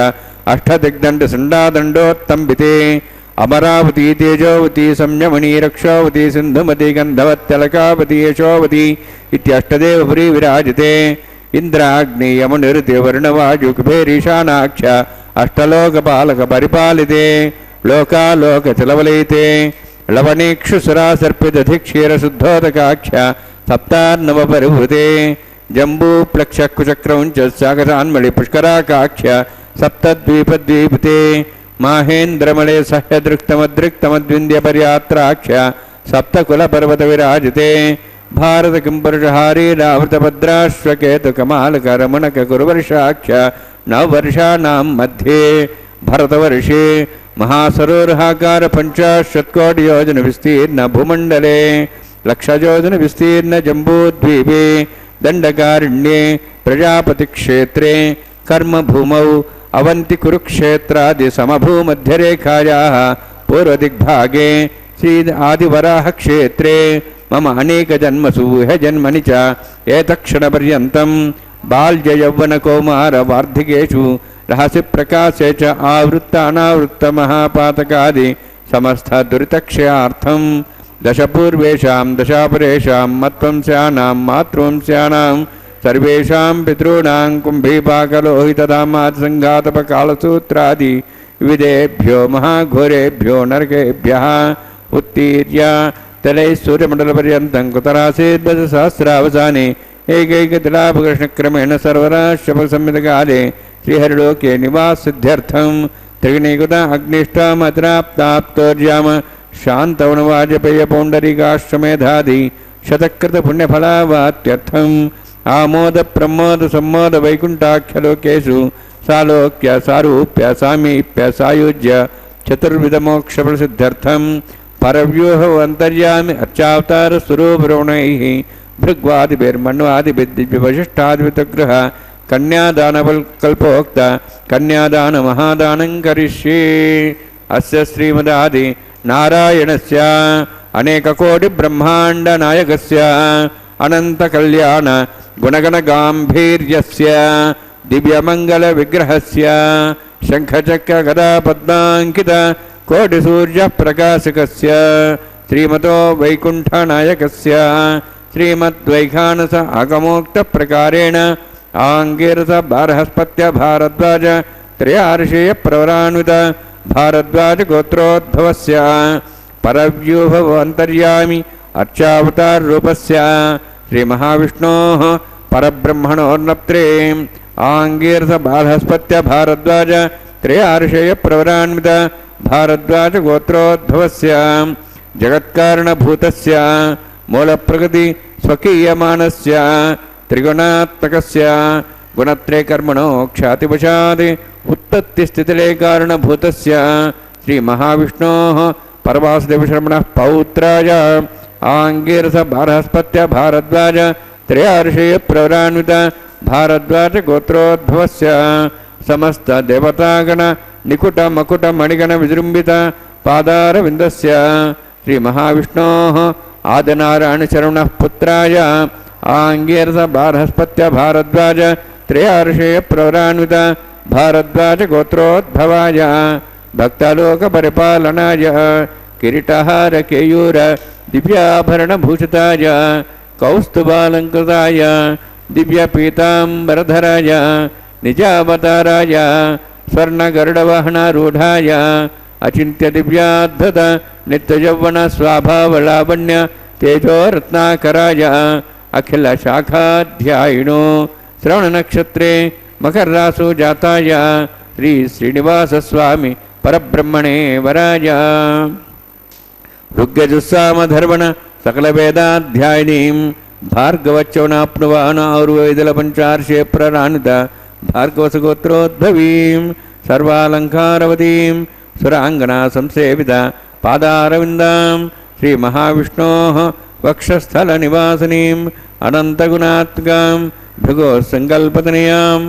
S1: అష్టదిగ్దండ సుండాదండోత్తంబితే అమరావతి తేజోవతి సంయమణి రక్షోవతి సింధుమతి గంధవత్యలకావతి యశోవతి ఇత్యష్టదేవపురీ విరాజితే ఇంద్రాగ్ని యమునిరుతి వరుణవాయు కుబేరీశానాక్ష అష్టలోకపాలక పరిపాలితే లోకాలోక తిలవలైతే లవణీక్షుసురాసర్పిదధిక్షీరశుద్ధోదకాఖ్య సప్తార్ణవ పరిభృతే జంబూప్లక్షకుచక్రం చ సాగరాన్మళి పుష్కరాకాఖ్య సప్తద్వీపద్వీపితే మాహేంద్రమళే సహ్యదృక్తమదృక్తమద్వింద్యపర్యాత్రాఖ్య సప్తకులపర్వత విరాజితే భారత కింపురుషహారీరావృతభద్రాశ్వకేతుకమాలకరమణక కురువర్షాఖ్య నవవర్షాణాం మధ్యే భరతవర్షే మహాసరోర్హాకార పంచాశత్కోటియోజన విస్తీర్ణ భూమండలే లక్షయోజన విస్తీర్ణ జంబూద్వీపే దండకారణ్యే ప్రజాపతి క్షేత్రే కర్మభూమౌ అవంతి కురుక్షేత్రాది సమభూమధ్యరేఖాయాః పూర్వదిగ్భాగే శ్రీ ఆదివరాహ క్షేత్రే మమ అనేక జన్మసు హ జన్మని చ ఏతక్షణపర్యంతం బాల్య యౌవన కౌమార వార్ధికేషు రహసి ప్రకాశే చ ఆవృత్త అనావృత్త మహాపాతకాది సమస్త దురితక్షయార్థం దశపూర్వేషాం దశాపరేషాం మత్వంశానాం మాతృవంశానాం సర్వేషాం పితॄణాం కుంభీపాకలోహితదామాత్ సంఘాతపకాలసూత్రాది వివిధేభ్యో మహాఘోరేభ్యో నరకేభ్యః ఉత్తీర్య తలై సూర్యమండలపర్యంతం కుతరాసేద్వదసహస్రావసానే ఏకైకతిలాపకృష్ణక్రమేణ సర్వరాశపసంహితకాలే శ్రీహరిలోకే నివాసిద్ధ్యర్థం త్రిగుణీకృత అగ్నిష్టామద్రాప్తాప్తోర్యామ శాంతవనవాజపేయ పౌండరీకాశ్వమేధాది శతకృత పుణ్యఫలావాత్యర్థం ఆమోద ప్రమోద సమ్మోద వైకుంఠాఖ్యలోకేషు సాలోక్య సారూప్య సామీప్య సాయుజ్య చతుర్విధ మోక్ష ప్రసిద్ధ్యర్థం పరవ్యూహ అంతర్యామి అర్చావతార స్వరూపరోణై భృగ్వాదిభిర్మన్వాదిభిర్దివ్యవశిష్టాద్వితగ్రహ కన్యాదానకల్పోక్త కన్యాదాన మహాదానం కరిష్యే. అస్య శ్రీమదాది నారాయణస్య అనేక కోటి బ్రహ్మాండ నాయకస్య అనంత కళ్యాణ గుణగణ గాంభీర్యస్య దివ్యమంగళ విగ్రహస్య శంఖచక్ర గదా పద్మాంకిత కోటి సూర్య ప్రకాశకస్య శ్రీమతో వైకుంఠ నాయకస్య శ్రీమద్వైఖానస ఆగమోక్త ప్రకారేణ ఆంగీరస బారహస్పత్య భారద్వాజ త్రయార్షేయ ప్రవరాన్విత భారద్వాజ గోత్రోద్భవస్య పరవ్యూహ అంతర్యామి అర్చావతార రూపస్య శ్రీ మహావిష్ణోః పరబ్రహ్మణోర్నప్త్రే ఆంగీరస బారహస్పత్య భారద్వాజ త్రయార్షేయ ప్రవరాన్విత భారద్వాజ గోత్రోద్భవస్య జగత్కారణభూతస్య మూలప్రకృతి స్వకీయమానస్య త్రిగుణాత్మకస్య గుణత్రయకర్మణో ఖ్యాతివశాద్ ఉత్పత్తిస్థితిలే కారణభూతస్య శ్రీ మహావిష్ణోః పరవాసుదేవశర్మణః పౌత్రాయ ఆంగీరస బారహస్పత్య భారద్వాజ త్రయార్షేయ ప్రవరాన్విత భారద్వాజ గోత్రోద్భవస్య సమస్త దేవతాగణ నికుట మకుట మణిగణ విజృంభిత పాదారవిందస్య శ్రీ మహావిష్ణోః ఆదినారాయణ శరవణః పుత్రాయ ఆంగీరస బారహస్పత్య భారద్వాజ త్రయార్షేయ ప్రవరాన్విత భారద్వాజ గోత్రోద్భవాయ భక్తలోక పరిపాలనాయ కిరీటహార కేయూర దివ్యాభరణభూషితాయ కౌస్తుభాలంకృతాయ దివ్యపీతాంబరధరాయ నిజావతారాయ స్వర్ణగరుడవాహనారూఢాయ అచింత్య దివ్యాద్భుత నిత్యయౌవన స్వాభావలావణ్య తేజోరత్నాకరాయ అఖిల శాఖాధ్యాయినో శ్రవణనక్షత్రే మకర్రాసు జాతాయ శ్రీ శ్రీనివాసస్వామి పరబ్రహ్మణే వరాయ ఋగ్యజుస్సామధర్వణ సకల వేదాధ్యాయినీం భార్గవచ్చవనాప్నువాన ఔర్వేదల పంచార్షే ప్రరాణిత భార్గవసగోత్రోద్భవీం సర్వాలంకారవతీం సురాంగనా సంసేవిత పాదారవిందాం శ్రీ మహావిష్ణోః వక్షస్థల నివాసినీం అనంతగుణాత్మకాం భృగో సంకల్పతనయాం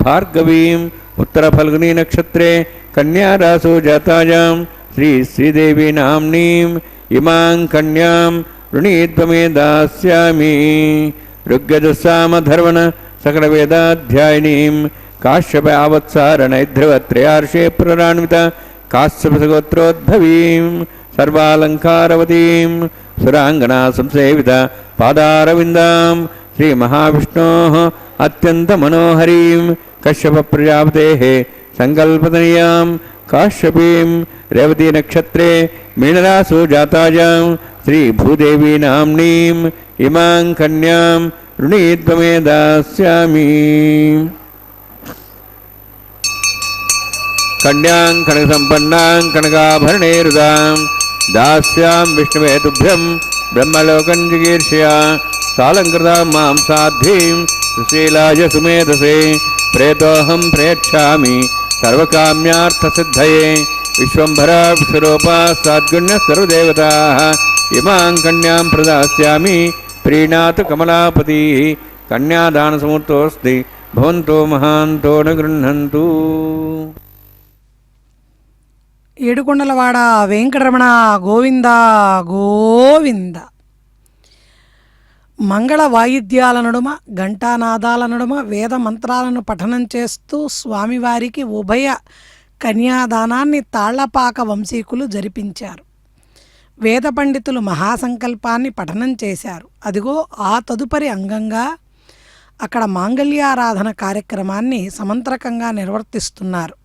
S1: భార్గవీం ఉత్తర ఫల్గుని నక్షత్రే కన్యారాసో జాతాయాం శ్రీ శ్రీదేవి నామ్నీం ఇమాం కన్యాం ऋणीत्वमे दास्यामि ऋग्यजुस्सामधर्वण सकलवेदाध्यायिनीं काश्यपावत्सारणैध्रुवत्रयार्षे प्ररान्वित काश्यपसगोत्रोद्भवीं सर्वालङ्कारवतीं सुराङ्गना संसेवित पादारविन्दां श्रीमहाविष्णोः अत्यन्तमनोहरीं कश्यपप्रजापतेः सङ्कल्पतनीयां काश्यपीं रेवतीनक्षत्रे मीनरासु जातायां श्री भूदेवी नाम्नीं इमां कन्यां ऋणीत्वमे दास्यामि कन्यां कनकसम्पन्नां कनकाभरणैरुदां दास्यां विष्णवे तुभ्यं ब्रह्मलोकं जिगीर्षया सालङ्कृतां मां साध्वीं सुशीलाय सुमेधसे प्रेतोऽहं प्रेक्षामि सर्वकाम्यार्थसिद्धये विश्वम्भरा विश्वरूपा साद्गुण्य सर्वदेवताः इमां कन्यां प्रदास्यामि प्रीणातु कमलापतिः कन्यादानसमुहूर्तोऽस्ति भवन्तो महान्तो न गृह्णन्तु.
S2: ఏడుకొండలవాడ వెంకటరమణ గోవింద గోవింద. మంగళ వాయిద్యాల నడుమ ఘంటానాదాల నడుమ వేద మంత్రాలను పఠనం చేస్తూ స్వామివారికి ఉభయ కన్యాదానాన్ని తాళ్లపాక వంశీకులు జరిపించారు. వేద పండితులు మహాసంకల్పాన్ని పఠనం చేశారు. అదిగో ఆ తదుపరి అంగంగా అక్కడ మాంగళ్యారాధన కార్యక్రమాన్ని సమంత్రకంగా నిర్వర్తిస్తున్నారు.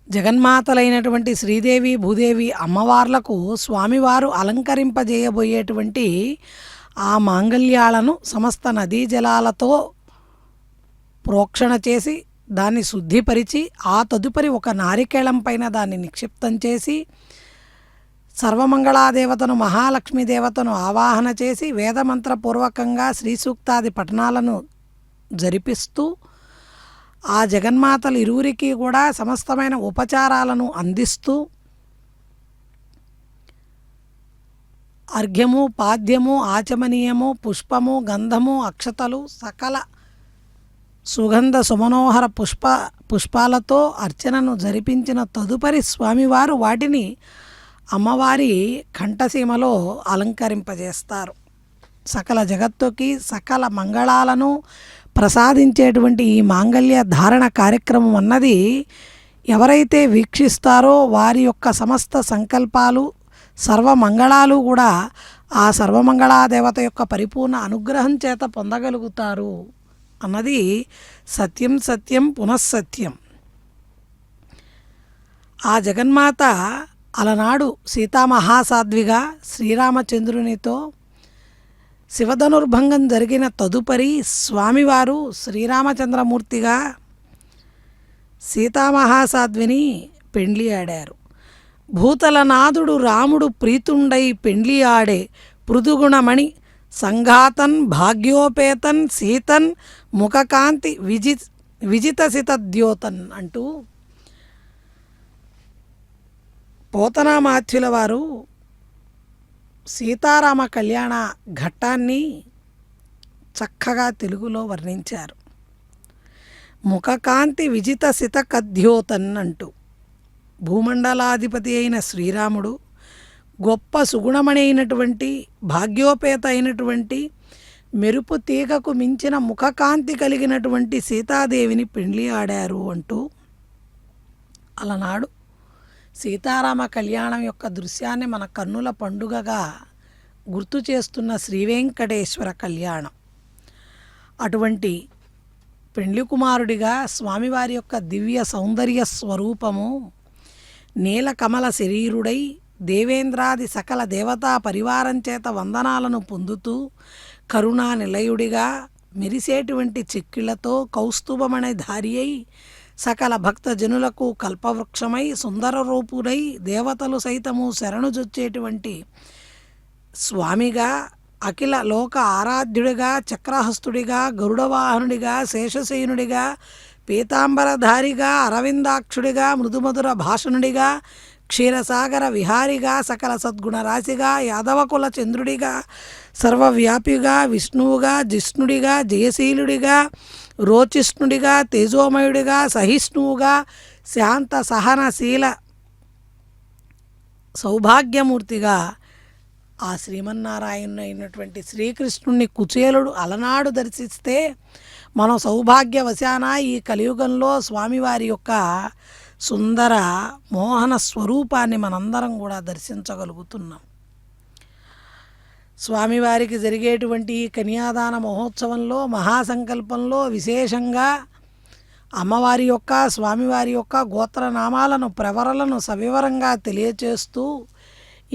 S2: జగన్మాతలైనటువంటి శ్రీదేవి భూదేవి అమ్మవార్లకు స్వామివారు అలంకరింపజేయబోయేటువంటి ఆ మాంగళ్యాలను సమస్త నదీ జలాలతో ప్రోక్షణ చేసి దాన్ని శుద్ధిపరిచి ఆ తదుపరి ఒక నారికేళం పైన దాన్ని నిక్షిప్తం చేసి సర్వమంగళాదేవతను మహాలక్ష్మీదేవతను ఆవాహన చేసి వేదమంత్రపూర్వకంగా శ్రీ సూక్తాది పఠనాలను జరిపిస్తూ ఆ జగన్మాతలు ఇరువురికి కూడా సమస్తమైన ఉపచారాలను అందిస్తూ అర్ఘ్యము, పాద్యము, ఆచమనీయము, పుష్పము, గంధము, అక్షతలు, సకల సుగంధ సుమనోహర పుష్పాలతో అర్చనను జరిపించిన తదుపరి స్వామివారు వాటిని అమ్మవారి కంఠసీమలో అలంకరింపజేస్తారు. సకల జగత్తుకి సకల మంగళాలను ప్రసాదించేటువంటి ఈ మాంగళ్య ధారణ కార్యక్రమం అన్నది ఎవరైతే వీక్షిస్తారో వారి యొక్క సమస్త సంకల్పాలు సర్వమంగళాలు కూడా ఆ సర్వమంగళాదేవత యొక్క పరిపూర్ణ అనుగ్రహం చేత పొందగలుగుతారు అన్నది సత్యం సత్యం పునఃసత్యం. ఆ జగన్మాత అలనాడు సీతామహాసాధ్విగా శ్రీరామచంద్రునితో శివధనుర్భంగం జరిగిన తదుపరి స్వామివారు శ్రీరామచంద్రమూర్తిగా సీతామహాసాధ్విని పెండ్లి ఆడారు. భూతలనాథుడు రాముడు ప్రీతుండై పెండ్లి ఆడే పృథుగుణమణి సంఘాతన్ భాగ్యోపేతన్ సీతన్ ముఖకాంతి విజితసితద్యోతన్ అంటూ పోతనామాత్యుల వారు సీతారామ కళ్యాణ ఘట్టాన్ని చక్కగా తెలుగులో వర్ణించారు. ముఖకాంతి విజితసితకద్యోతన్ అంటూ భూమండలాధిపతి అయిన శ్రీరాముడు గొప్ప సుగుణమణి అయినటువంటి భాగ్యోపేత అయినటువంటి మెరుపు తీగకు మించిన ముఖకాంతి కలిగినటువంటి సీతాదేవిని పెండ్లి ఆడారు అంటూ అలనాడు సీతారామ కళ్యాణం యొక్క దృశ్యాన్ని మన కన్నుల పండుగగా గుర్తు చేస్తున్న శ్రీవేంకటేశ్వర కళ్యాణం. అటువంటి పెండ్లి కుమారుడిగా స్వామివారి యొక్క దివ్య సౌందర్య స్వరూపము నీలకమల శరీరుడై దేవేంద్రాది సకల దేవతా పరివారం చేత వందనాలను పొందుతూ కరుణా నిలయుడిగా మెరిసేటువంటి చెక్కిళ్లతో కౌస్తుభమనే ధారి అయి సకల భక్తజనులకు కల్పవృక్షమై సుందర రూపుడై దేవతలు సైతము శరణుజొచ్చేటువంటి స్వామిగా అఖిల లోక ఆరాధ్యుడిగా చక్రహస్తుడిగా గరుడవాహనుడిగా శేషశయనుడిగా పీతాంబరధారిగా అరవిందాక్షుడిగా మృదుమధుర భాషణుడిగా క్షీరసాగర విహారిగా సకల సద్గుణ రాశిగా యాదవకుల చంద్రుడిగా సర్వవ్యాపిగా విష్ణువుగా జిష్ణుడిగా జయశీలుడిగా రోచిష్ణుడిగా తేజోమయుడిగా సహిష్ణువుగా శాంత సహనశీల సౌభాగ్యమూర్తిగా ఆ శ్రీమన్నారాయణుడు అయినటువంటి శ్రీకృష్ణుణ్ణి కుచేలుడు అలనాడు దర్శిస్తే మనం సౌభాగ్యవశాన ఈ కలియుగంలో స్వామివారి యొక్క సుందర మోహన స్వరూపాన్ని మనందరం కూడా దర్శించగలుగుతున్నాం. స్వామివారికి జరిగేటువంటి ఈ కన్యాదాన మహోత్సవంలో మహాసంకల్పంలో విశేషంగా అమ్మవారి యొక్క స్వామివారి యొక్క గోత్రనామాలను ప్రవరలను సవివరంగా తెలియచేస్తూ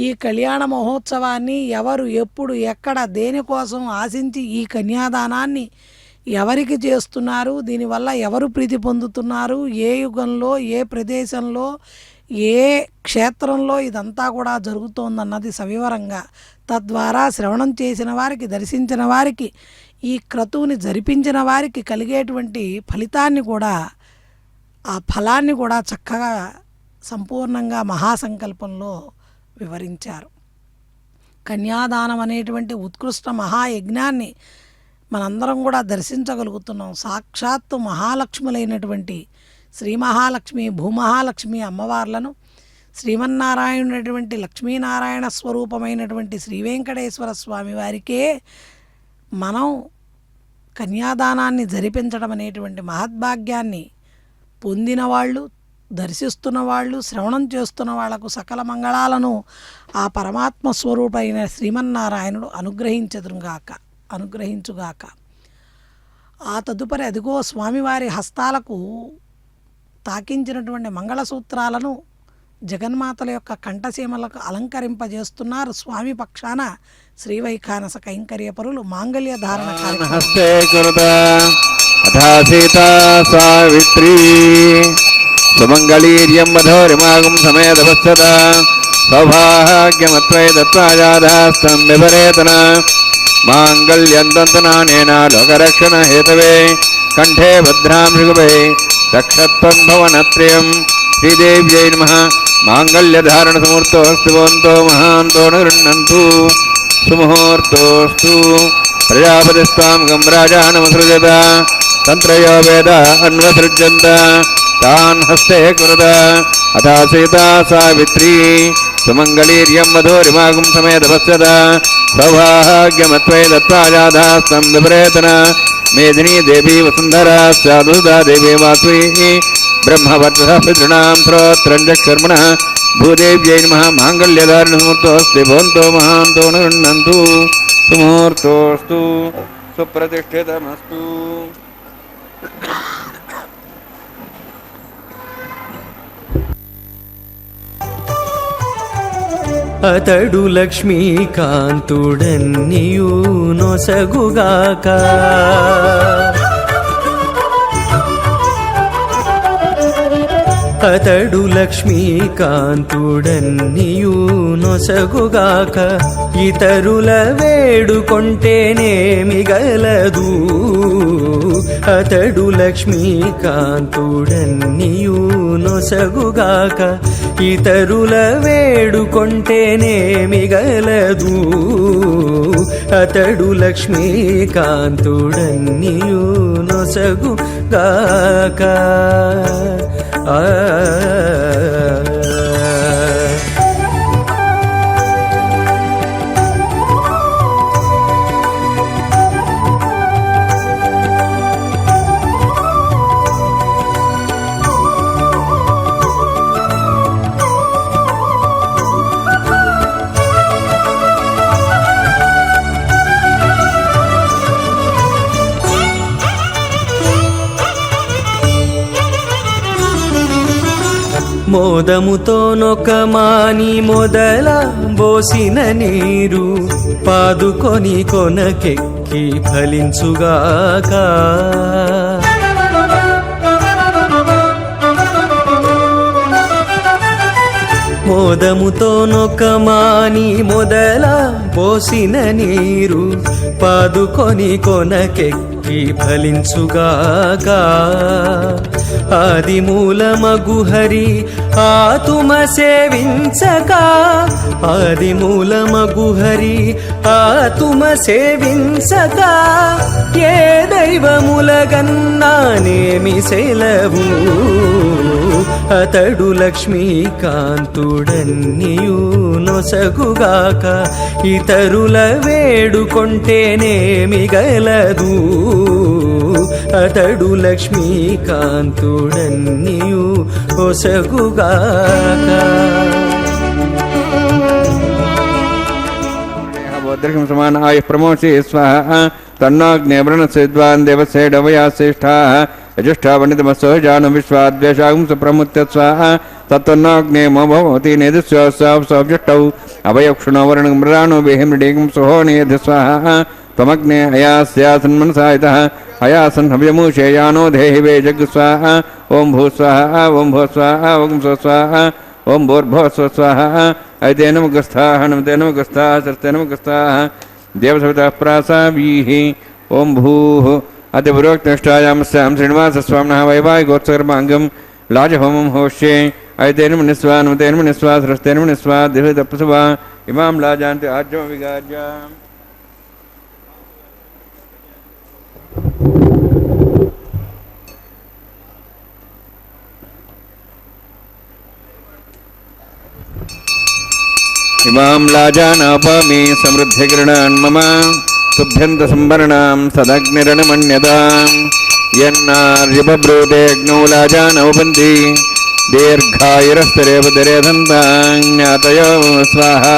S2: ఈ కళ్యాణ మహోత్సవాన్ని ఎవరు ఎప్పుడు ఎక్కడ దేనికోసం ఆశించి ఈ కన్యాదానాన్ని ఎవరికి చేస్తున్నారు, దీనివల్ల ఎవరు ప్రీతి పొందుతున్నారు, ఏ యుగంలో ఏ ప్రదేశంలో ఏ క్షేత్రంలో ఇదంతా కూడా జరుగుతోందన్నది సవివరంగా తద్వారా శ్రవణం చేసిన వారికి దర్శించిన వారికి ఈ క్రతువుని జరిపించిన వారికి కలిగేటువంటి ఫలితాన్ని కూడా ఆ ఫలాన్ని కూడా చక్కగా సంపూర్ణంగా మహాసంకల్పంలో వివరించారు. కన్యాదానం అనేటువంటి ఉత్కృష్ట మహాయజ్ఞాన్ని మనందరం కూడా దర్శించగలుగుతున్నాం. సాక్షాత్తు మహాలక్ష్ములైనటువంటి శ్రీ మహాలక్ష్మి భూమహాలక్ష్మి అమ్మవార్లను శ్రీమన్నారాయణుడైనటువంటి లక్ష్మీనారాయణ స్వరూపమైనటువంటి శ్రీ వెంకటేశ్వర స్వామి వారికే మనం కన్యాదానాన్ని జరిపించడం అనేటువంటి మహద్భాగ్యాన్ని పొందిన వాళ్ళు, దర్శిస్తున్న వాళ్ళు, శ్రవణం చేస్తున్న వాళ్లకు సకల మంగళాలను ఆ పరమాత్మ స్వరూపైన శ్రీమన్నారాయణుడు అనుగ్రహించుగాక. ఆ తదుపరి అదిగో స్వామివారి హస్తాలకు తాకించినటువంటి మంగళసూత్రాలను జగన్మాతల యొక్క కంఠసీమలకు అలంకరింపజేస్తున్నారు స్వామి పక్షాన శ్రీవైఖానస కైంకర్య పరులు మాంగళ్య ధారణ
S1: హస్తే అథా సీతా సావిత్రీ సుమంగళీర్యం మధోరిమాగం సమేతవత్సదా సౌభాగ్యమత్వై దత్వాజాధాస్తం విపరేతన మాంగళ్యంతంతనానేన లోకరక్షణ హేతవే కంఠే భద్రాం ఋగువే రక్షత్వం భవనత్రయం శ్రీదేవ్యై నమః మాంగళ్యధారణ సమూర్తోస్తు భవంతో మహాంతో గృహ్ణन्तు సుముహూర్తోస్తు ప్రజాపతిస్వాం గంరాజానమసృజత తంత్రయో వేద అన్వసృజ్యంత తాన్ హస్తే కురుత అథా సీతా సావిత్రీ సుమంగళీర్యం మధురిమాగం సమేతపశ్యత సౌభాగ్యమత్వై దత్తాజాధాస్తం విపరేతన మేదినీ దేవీ వసుంధరా స్యాదుదా దేవీ వాస్వీ బ్రహ్మవర్ధృణాం శ్రోత్రం చక్షుర్మణః భూదేవ్యై నమః మాంగళ్యధారణ సమూర్తోస్తి భవంతో మహాంతో గృహ్ణन्तు సుముహూర్తోస్తు సుప్రతిష్ఠితమస్తు.
S3: అతడు లక్ష్మీకాంతుడన్నియు నొసగుగాక అతడు లక్ష్మీకాంతుడన్నియు నొసగుగాక ఇతరుల వేడుకొంటేనేమి గలదు అతడు లక్ష్మీకాంతుడన్నియు నొసగుగాక ఇతరుల వేడుకొంటేనేమి గలదు అతడు లక్ష్మీకాంతుడన్నియు నొసగుగాక మోదముతో నొకమాని మొదల బోసిన నీరు పాదుకొని కొనకెక్కి ఫలించుగాక మోదముతో నొకమాని మొదల పోసిన నీరు పాదుకొని కొనకెక్కి ఫలించుగాక ఆది మూలమగు హరి ఆతుమ సేవించక ఆది మూలమగు హరి ఆతుమ సేవించక ఏ దైవములగన్నానేమి సెలవు అతడు లక్ష్మీకాంతుడన్నియు నొసగుగాక ఇతరుల వేడుకొంటేనేమి గలదు అతడు లక్ష్మీకాంతుడన్నియు నొసగుగాక
S1: భద్రకం సమాన ఆయుః ప్రమోషి స్వాహ తన్నాగ్నే వృణసిద్వాన్ దేవసేడవయా శ్రేష్ఠాః యజుష్ఠా పండితమస్సో జాను విశ్వాద్వేషాగం సుప్రముత్య స్వాహ తత్తన్నాగ్నే మోభవతి నేదుస్వాసౌజుష్టౌ అభయక్షుణో వరుణం మృడాణో బిహిమృడీకం సుహోనేధి స్వాహ త్వమగ్నే అయాస్యాసన్మనసాయితః అయాసన్ హవ్యమూషేయానో దేహి వే జగ్ స్వాహ ఓం భూ స్వాహ ఓం భూ స్వాహ ఓం స్వ స్వాహ ఓం భూర్భో స్వ స్వాహ ఐతేన ముఖస్థాః నమతేన ముఖస్థాః సర్తేన ముఖస్థాః దేవసవితః ప్రాసావీః ఓం భూః అతిపురోక్తిష్టాయామస్యాం శ్రీనివాసస్వామినः వైవాహికోత్సర్మాంగం లాజహోమం హోష్యే ఐతేన మునిస్వా నమతేన మునిస్వా సరస్తేన మునిస్వా దివ్యతపసువా ఇమాం లాజాంతి ఆజ్యం విగాజ్య. ఇమాం లాజానాపామి సమృద్ధికిరణాన్ మమ తుభ్యంత సంవరణాం సదగ్నిరణమణ్యతాం యన్నార్యబ్రూతేగ్నౌ లాజానౌపంతి దీర్ఘాయురస్తరేపదరేధంతాజ్ఞాతయో స్వాహా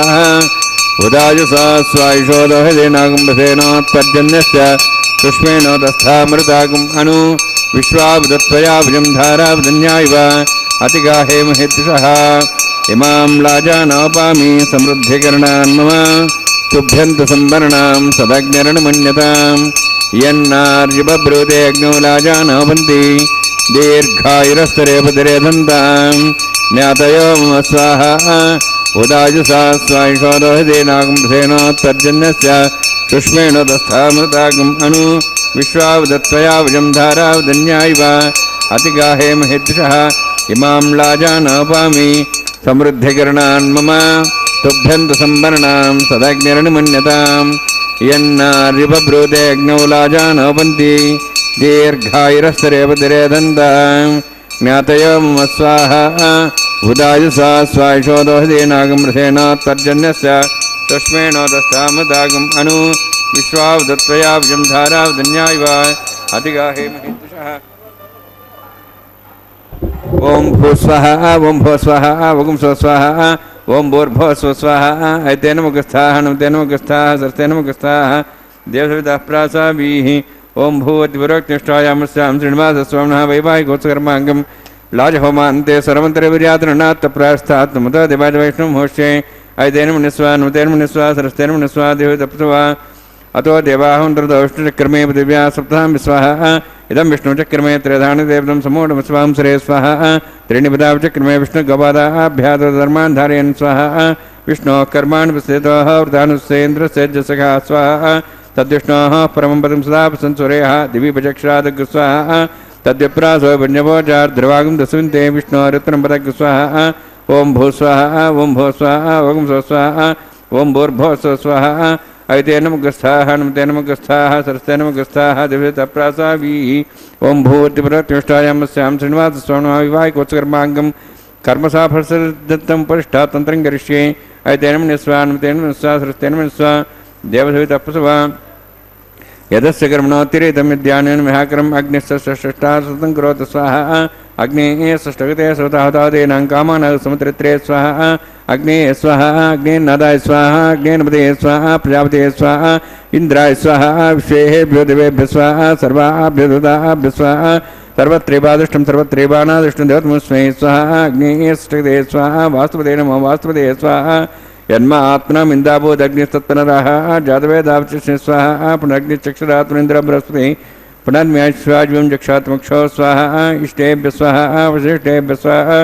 S1: ఉదాయుసా స్వాయుషోదోహదేనాగుంభసేనోత్పర్జన్యస్య సుష్మేనోదస్థామృతాగుం అను విశ్వాబుధత్వయాభుజం ధారాబుధన్యాయివ అతిగాహేమహిద్దిశః ఇమాం లాజానాపామి సమృద్ధికరణాన్ మమ తుభ్యంత సంవరణాం సదగ్నిరణమణ్యతాం యన్నార్యబ్రూతే అగ్నౌ లాజానౌపంతి దీర్ఘాయురస్తరేపదరేధంతాం జ్ఞాతయో మమ స్వాహా उदाजुषा स्वायुषोदोहदेनागुंसेनोत्तर्जन्यस्य सुष्मेणोदस्थामृतागम् अनु विश्वावदत्त्वयावजं धारावदन्यायिव अतिगाहे महेद्विषः इमां लाजानपामि समृद्धिकरणान् मम तुभ्यन्तु संवरणां सदग्निरनुमन्यताम् यन्नार्यपब्रूते अग्नौ लाजानोपन्ति दीर्घायुरस्तरेपतिरेदन्ताम् ज्ञातयो मम स्वाहा उदायुषा स्वायुषोदोहदेनागमृथेनोत्तर्जन्यस्य तस्मेणोदस्थामृतागम् अनु विश्वावदत्त्वयावजं धारावदन्यायिव अतिगाहे महेद्विषः ओम भूस्वः ओम भूस्वः ओम स्वस्वः ओम भूर्भुवस्वः ऐतेन मुखस्थाः नमतेन मुखस्थाः सरतेन मुखस्थाः देवसवितः प्रासाभिः ओम भूवद्विरोक्तिष्ठायामस्यां श्रीनिवासस्वामिनः वैवाहिकोत्सकर्माङ्गं लाजहोमान्ते सर्वमन्त्रविर्यातननात्तप्रास्थात्मतो देवादिवैष्णवमहोष्ये ऐतेन मुनिस्वा नमतेन मुनिस्वा सरस्तेन मुनिस्वा देवतप्सुवा अतो देवाहुन्द्रदौष्टचक्रमे पृथिव्या सप्तां विस्वाहा इदं विष्णुचक्रमे त्रेधानि देवतं समूढमस्वां सरे स्वाहा त्रीणि पदाचक्रमे विष्णुगवादाभ्याधर्मान् धारयन् स्वाहा विष्णोः कर्माणि विस्तृतोः वृतानुस्सेन्द्रसेज्जसखा स्वाहा तद्विष्णोः परमं पदं सदा संसूरयः दिवि भजक्षरादग् स्वाहा तद्विप्रासो पुण्यभोजार्ध्रवागं दस्विन्ते विष्णोरुत्तरं पदग् स्वाहा ओं भूस्वाहा ओं भूस्वाहा ओं स्वस्वाहा ओं भूर्भुवस्वः ऐतेन मुखस्थाः नमतेन मुखस्थाः सरस्तेन मुखस्थाः दिव्यतप्रासाभिः ओं भूतिप्रत्युष्टायामस्यां श्रीनिवासस्वामिनः वैवाहिकोत्सकर्माङ्गं कर्मसाफलदत्तं परिष्ठा तन्त्रं करिष्ये ऐतेन मुनिस्वा नमतेन मुनिस्वा सरस्तेन मुनिस्वा देवसवितप्सुवा यदस्य कर्मणोत्तिरेतं यद्यानेन महाकरम् अग्निश्चष्टासतं करोतु स्वाहा अग्नेः षष्ठगते श्रोताहुतादेनां कामानः समुद्रत्रे स्वाहा अग्नेः स्वाहा अग्नेन्नादाय स्वाहा अग्नेन्पदये स्वाहा प्रजापतये स्वाहा इन्द्राय स्वाहा विश्वेभ्यो देवेभ्यः स्वाहा सर्वाभ्यो दूताभ्यः स्वाहा सर्वत्रैवादृष्टं सर्वत्रैवानादृष्टं देवतमस्मै स्वाहा अग्नेः षष्ठगते स्वाहा वास्तुपदये नमो वास्तुपदये स्वाहा यन्मा आत्मनामिन्दाबोधग्निस्तत्पनरः जातवेदावचिष्णे स्वाहा पुनरग्निचक्षुरात्मनिन्द्रं बृहस्पतिः पुनर्म्याश्वाज्यं जक्षात्मक्षो स्वाहा इष्टेभ्यः स्वाहा वसिष्ठेभ्यः स्वाहा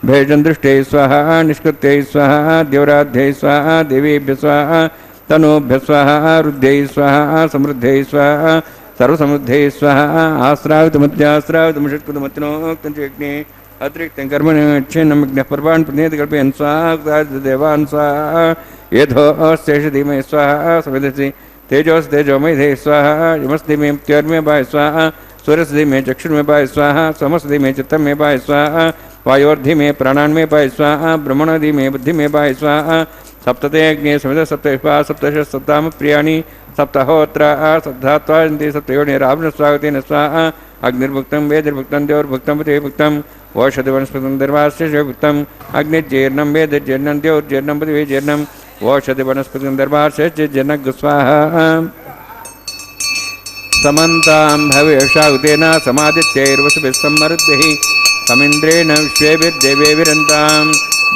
S1: भेजन्दृष्टे स्वाहा निष्कृत्यै स्वाहा देवराध्यै स्वाहा देवीभ्यः स्वाहा तनूभ्यः स्वाहा रुद्ध्यै स्वाहा समृद्ध्यै स्वाहा सर्वसमृद्ध्यै स्वाहा आश्रावितमत्याश्रावितमषट्कृतमत्नोक्तं चेग्ने अतिरिक्तं कर्मण्यच्छिन्नमग्नः पर्वान् पुण्येति कल्पयन् स्वाहा देवान् स्वाहा येधोऽस्तेष धीमहि स्वाहा सविदसि तेजोस् तेजोमयधे स्वाहा यमस्ति मे मृत्योर्मे पाय स्वाहा सूर्यस्ति मे चक्षुर्मे पाय स्वाहा समस्ति मे चित्तं मे पाय स्वाहा वायोर्धि मे प्राणान् मे पाय स्वाहा ब्रह्मणोधि मे बुद्धि मे पाय स्वाहा सप्तते अग्ने समिध सप्तविपा सप्तश सप्ताम प्रियाणि सप्तहोत्र सप्तात्वान्ति सप्तयोनिरावण स्वागतेन स्वाहा अग्निर्भुक्तं वेदिर्भुक्तं देवोर्भुक्तं पतिर्भुक्तं ओषधि वनस्पतिं दर्भास्य भुक्तं अग्निर्जीर्णं वेदजीर्णं देवोर्जीर्णं पतिर्जीर्णं ओषधि वनस्पतिं दर्भास्य जीर्णं स्वाहा समन्तां भवेशागुतेन समादित्यैर्वसुभिः सम्मरुद्भिः समिन्द्रेण विश्वेभिर्देवेभिरन्तां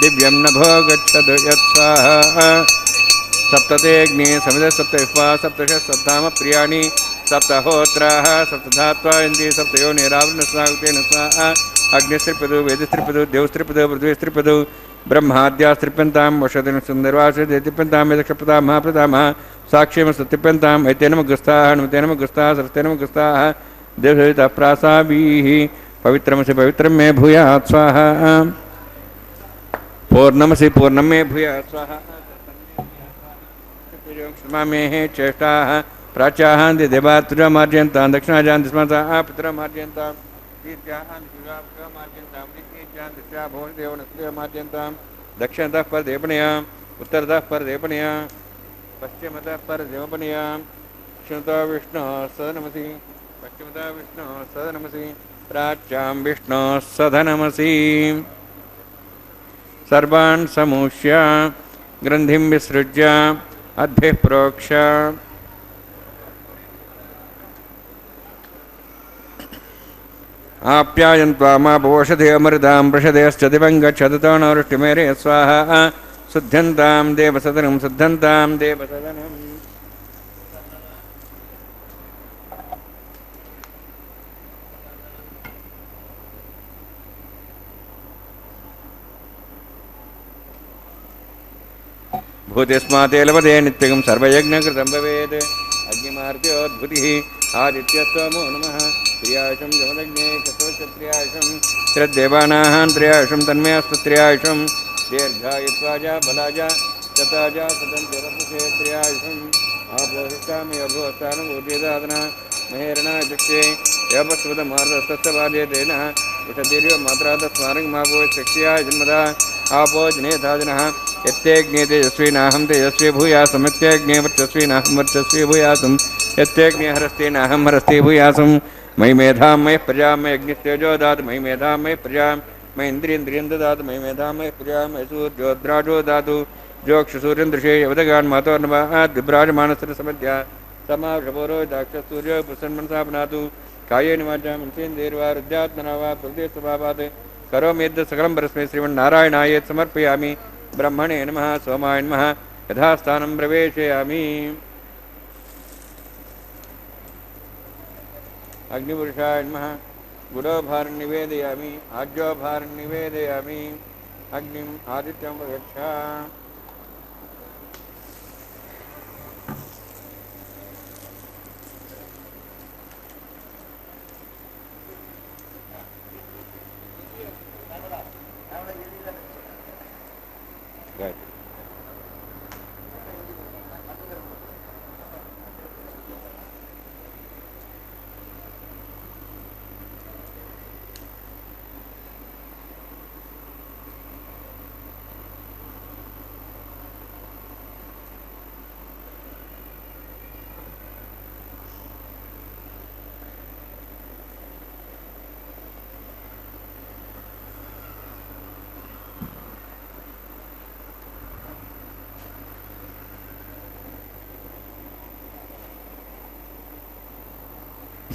S1: दिव्यं नभो गच्छतु यत्स्वाहा सप्तते अग्ने समिध सप्तविपा सप्तश सप्ताम प्रियाणि सप्तहोत्राः सप्तधात्वा इन्दी सप्तयोनिरावृणस्वागतेन स्वाहा अग्निस्त्रिपदु वेदस्त्रिपदु देवस्त्रिपदु पृथ्वीस्त्रिपदु ब्रह्माद्यास्त्रिप्यन्तां वषदिनसुन्दर्वासुदेतिप्यन्तां यदक्षप्रतां महाप्रतामः साक्ष्यमस्ततिप्यन्ताम् ऐतेन मुखस्थाः नमतेन मुखस्थाः सरस्तेन मुखस्थाः देवसवितः प्रासाभिः पवित्रमसि पवित्रं मे भूयात् स्वाहा पूर्णमसि पूर्णं मे भूयात् स्वाहा क्षमा मे चेष्टाः प्राच्याः देवात्रिमार्जयन्तां दक्षिणाजां स्मृताः पितरमार्जयन्तां मार्जयन्तां दक्षिणतः परदेवपणया उत्तरतः परदेवपणया पश्चिमतः परदेवपणया दक्षिणतः विष्णुः सदनमसि पश्चिमतः विष्णुः सदनमसि प्राच्यां विष्णुः सदनमसि सर्वान् समूष्य ग्रन्थिं विसृज्य अद्भिः प्रोक्ष्य आप्यायन्त्वामापोषधे अमृतां प्रषदेश्च दिवं गच्छततो नवृष्टिमेरे स्वाहा शुद्धन्तां देवसदनं शुद्धन्तां देवसदनम् భూతిస్మాతే లభతే నిత్యం సర్వయజ్ఞకృతం భవేత్. అగ్నిమార్త్యోద్భుతిః ఆదిత్యస్తమో నమః. త్రియాయుషం జమదగ్నే కసోచత్రియాయుషం శ్రద్దేవానాహం త్రియాయుషం తన్మే అస్తు త్రియాయుషం. దీర్ఘాయుత్వాజ బలాజ శతాజ శతం జరపుషే త్రియాయుషం. ఆపోహిష్టామి అభోస్థానం ఊర్జేదాదన మహేరణాయ దృష్టే యపస్వతమార్దస్తవాదేన విషదీర్యో మాత్రాత స్మారంగమాపో శక్తియాయ జన్మదా. ఆపో జనేతాజనః యత్తేగ్నే తేజస్వినాహం తేజస్వి భూయాసం. యత్తేగ్నే వర్చస్వినాహం వర్చస్వి భూయాసం. యత్తేగ్నే హరస్తేనాహం హరస్తే భూయాసం. మయి మేధాం మయి ప్రజా మయి అగ్నిస్తేజో దాతు మయి మేధాం మయి ప్రజా మయి ఇంద్రియంద్రియం దాతు మయి మేధాం మయి ప్రజా మయి సూర్యోద్రాజో దాతు. జోక్షసూర్యం దృశే యవదగాన్ మాతోర్నవాద్విభ్రాజమానస్ర సమధ్య సమావృషపోరో దాక్ష సూర్యో పుసన్మనసాపనాతు. కాయేన వాచా మనసేంద్రియర్వా హృదయాత్మనా వా ప్రకృతిస్వభావాత్ కరోమ్యద్ద సకలం పరస్మై శ్రీమన్నారాయణాయేత్ సమర్పయామి. బ్రహ్మణే నమః సోమాయ నమః యథాస్థానం ప్రవేశయామి. అగ్నిపురుషాయ నమః గుడోభారం నివేదయామి. ఆజ్యోభారం నివేదయామి. అగ్నిం ఆదిత్యం ప్రయక్ష.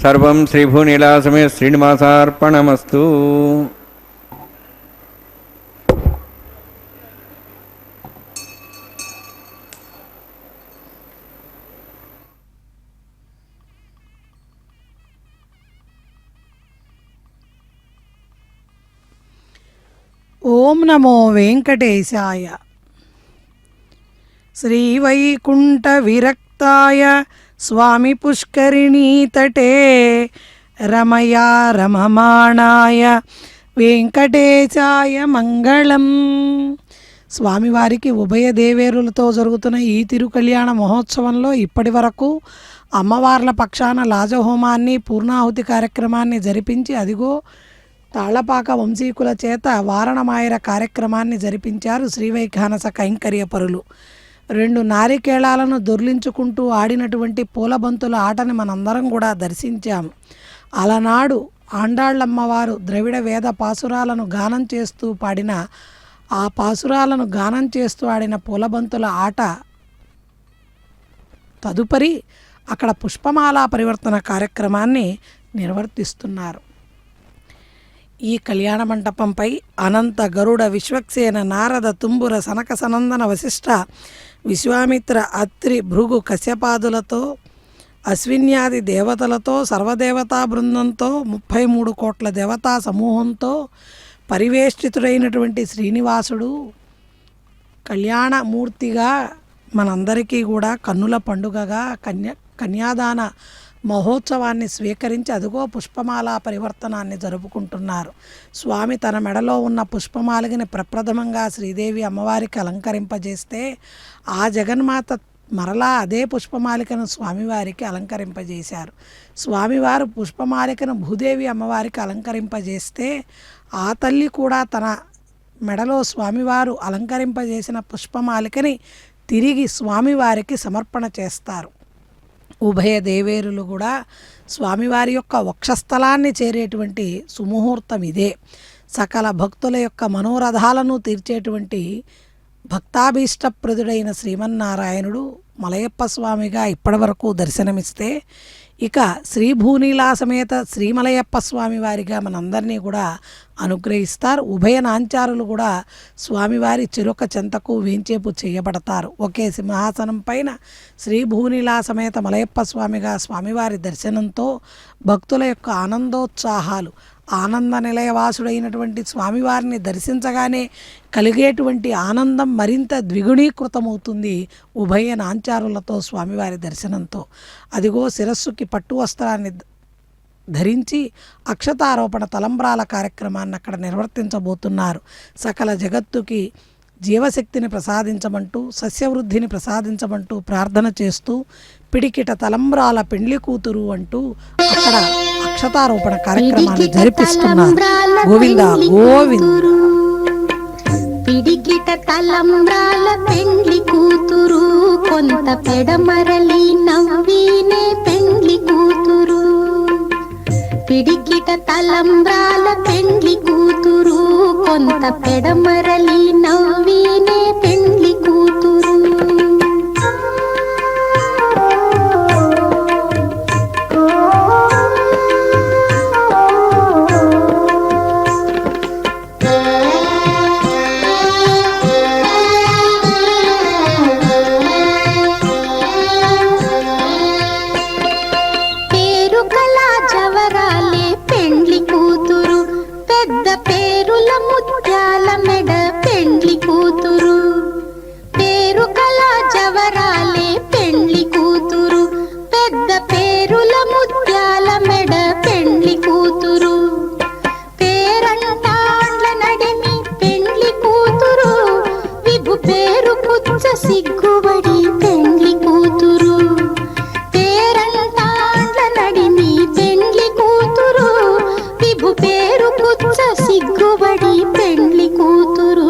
S1: సర్వం శ్రీభూనీలాసమే శ్రీనివాసార్పణమస్తు.
S2: ఓం నమో వెంకటేశాయ. శ్రీవైకుంఠ విరక్తాయ స్వామి పుష్కరిణీ తటే రమయా రమమాణాయ వెంకటేశాయ మంగళం. స్వామివారికి ఉభయ దేవేరులతో జరుగుతున్న ఈ తిరుకళ్యాణ మహోత్సవంలో ఇప్పటి వరకు అమ్మవార్ల పక్షాన లాజహోమాన్ని పూర్ణాహుతి కార్యక్రమాన్ని జరిపించి అదిగో తాళ్లపాక వంశీకుల చేత వారణమాయర కార్యక్రమాన్ని జరిపించారు శ్రీవైఖానస కైంకర్యపరులు. 2 నారికేళాలను దొర్లించుకుంటూ ఆడినటువంటి పూలబంతుల ఆటని మనందరం కూడా దర్శించాం. అలనాడు ఆండాళ్ళమ్మవారు ద్రవిడ వేద పాసురాలను గానం చేస్తూ పాడిన ఆ పాసురాలను గానం చేస్తూ ఆడిన పూలబంతుల ఆట తదుపరి అక్కడ పుష్పమాలా పరివర్తన కార్యక్రమాన్ని నిర్వర్తిస్తున్నారు. ఈ కళ్యాణ మంటపంపై అనంత గరుడ విశ్వక్సేన నారద తుంబుర సనక సనందన వశిష్ఠ విశ్వామిత్ర అత్రి భృగు కశ్యపాదులతో అశ్విన్యాది దేవతలతో సర్వదేవతా బృందంతో 33 కోట్ల దేవతా సమూహంతో పరివేష్టితుడైనటువంటి శ్రీనివాసుడు కళ్యాణమూర్తిగా మనందరికీ కూడా కన్నుల పండుగగా కన్యాదాన మహోత్సవాన్ని స్వీకరించి అదిగో పుష్పమాల పరివర్తనాన్ని జరుపుకుంటున్నారు. స్వామి తన మెడలో ఉన్న పుష్పమాలికని ప్రప్రథమంగా శ్రీదేవి అమ్మవారికి అలంకరింపజేస్తే ఆ జగన్మాత మరలా అదే పుష్పమాలికను స్వామివారికి అలంకరింపజేశారు. స్వామివారు పుష్పమాలికను భూదేవి అమ్మవారికి అలంకరింపజేస్తే ఆ తల్లి కూడా తన మెడలో స్వామివారు అలంకరింపజేసిన పుష్పమాలికని తిరిగి స్వామివారికి సమర్పణ చేస్తారు. ఉభయ దేవేరులు కూడా స్వామివారి యొక్క వక్షస్థలాన్ని చేరేటువంటి సుముహూర్తం ఇదే. సకల భక్తుల యొక్క మనోరథాలను తీర్చేటువంటి భక్తాభీష్టప్రదుడైన శ్రీమన్నారాయణుడు మలయప్ప స్వామిగా ఇప్పటివరకు దర్శనమిస్తే ఇక శ్రీభూనీలా సమేత శ్రీమలయప్ప స్వామి వారిగా మనందరినీ కూడా అనుగ్రహిస్తారు. ఉభయ నాంచారులు కూడా స్వామివారి చిరుక చెంతకు వేంచేపు చేయబడతారు. ఒకే సింహాసనం పైన శ్రీభూనీలా సమేత మలయప్ప స్వామిగా స్వామివారి దర్శనంతో భక్తుల యొక్క ఆనందోత్సాహాలు ఆనంద నిలయవాసుడైనటువంటి స్వామివారిని దర్శించగానే కలిగేటువంటి ఆనందం మరింత ద్విగుణీకృతమవుతుంది ఉభయ నాంచారులతో స్వామివారి దర్శనంతో. అదిగో శిరస్సుకి పట్టు వస్త్రాన్ని ధరించి అక్షతారోపణ తలంబ్రాల కార్యక్రమాన్ని అక్కడ నిర్వర్తించబోతున్నారు. సకల జగత్తుకి జీవశక్తిని ప్రసాదించమంటూ సస్యవృద్ధిని ప్రసాదించమంటూ ప్రార్థన చేస్తూ పిడికిట తలంబ్రాల పెండ్లి కూతురు అంటూ అక్కడ అక్షతారోపణ కార్యక్రమాన్ని జరిపిస్తున్నారు. గోవింద గోవింద.
S5: పిడికిట తలంబ్రాల పెండ్లి కూతురు కొంత పెడమరలి నవ్వినే పెండ్లి కూతురు. పిడికిట తలంబ్రాల పెండ్లి కూతురు కొంత పెడమరలి నవ్వినే పెండ్లి కూతురు. సిగ్గుబడి పెండ్లి కూతురు పేరంటాండ్ల నడిమి పెండ్లి కూతురు విభు పేరు పుచ్చ సిగ్గుబడి పెండ్లి కూతురు.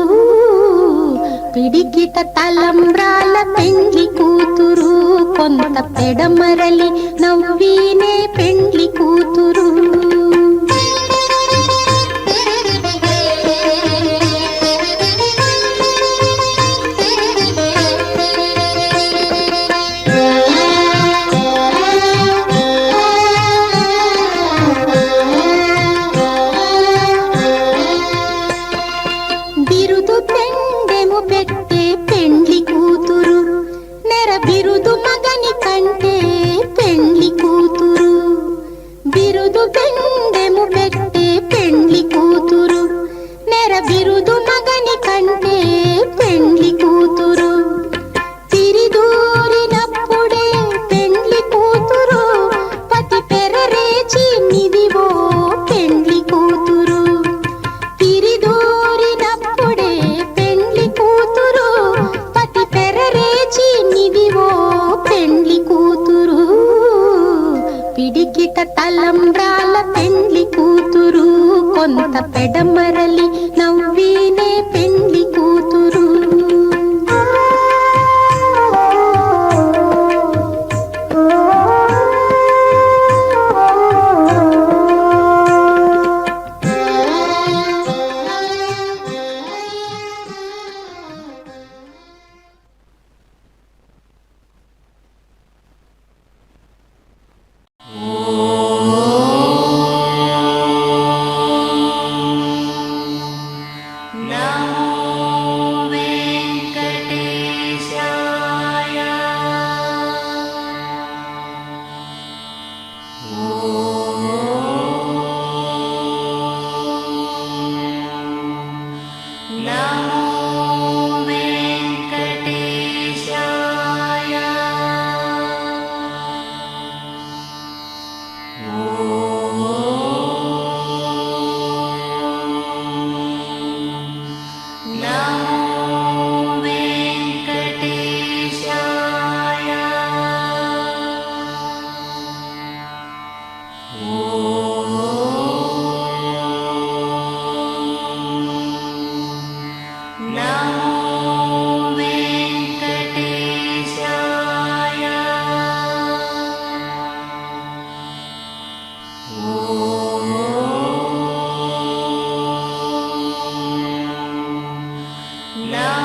S5: పిడికిట తలంబ్రాల పెండ్లి కూతురు కొంత పెడమరలి నవ్వినే పెండ్లి కూతురు. తలంబ్రాల పెండ్లి కూతురు కొంత పెడమరలి నవ్వినే పెండ్లి కూతురు.
S4: Now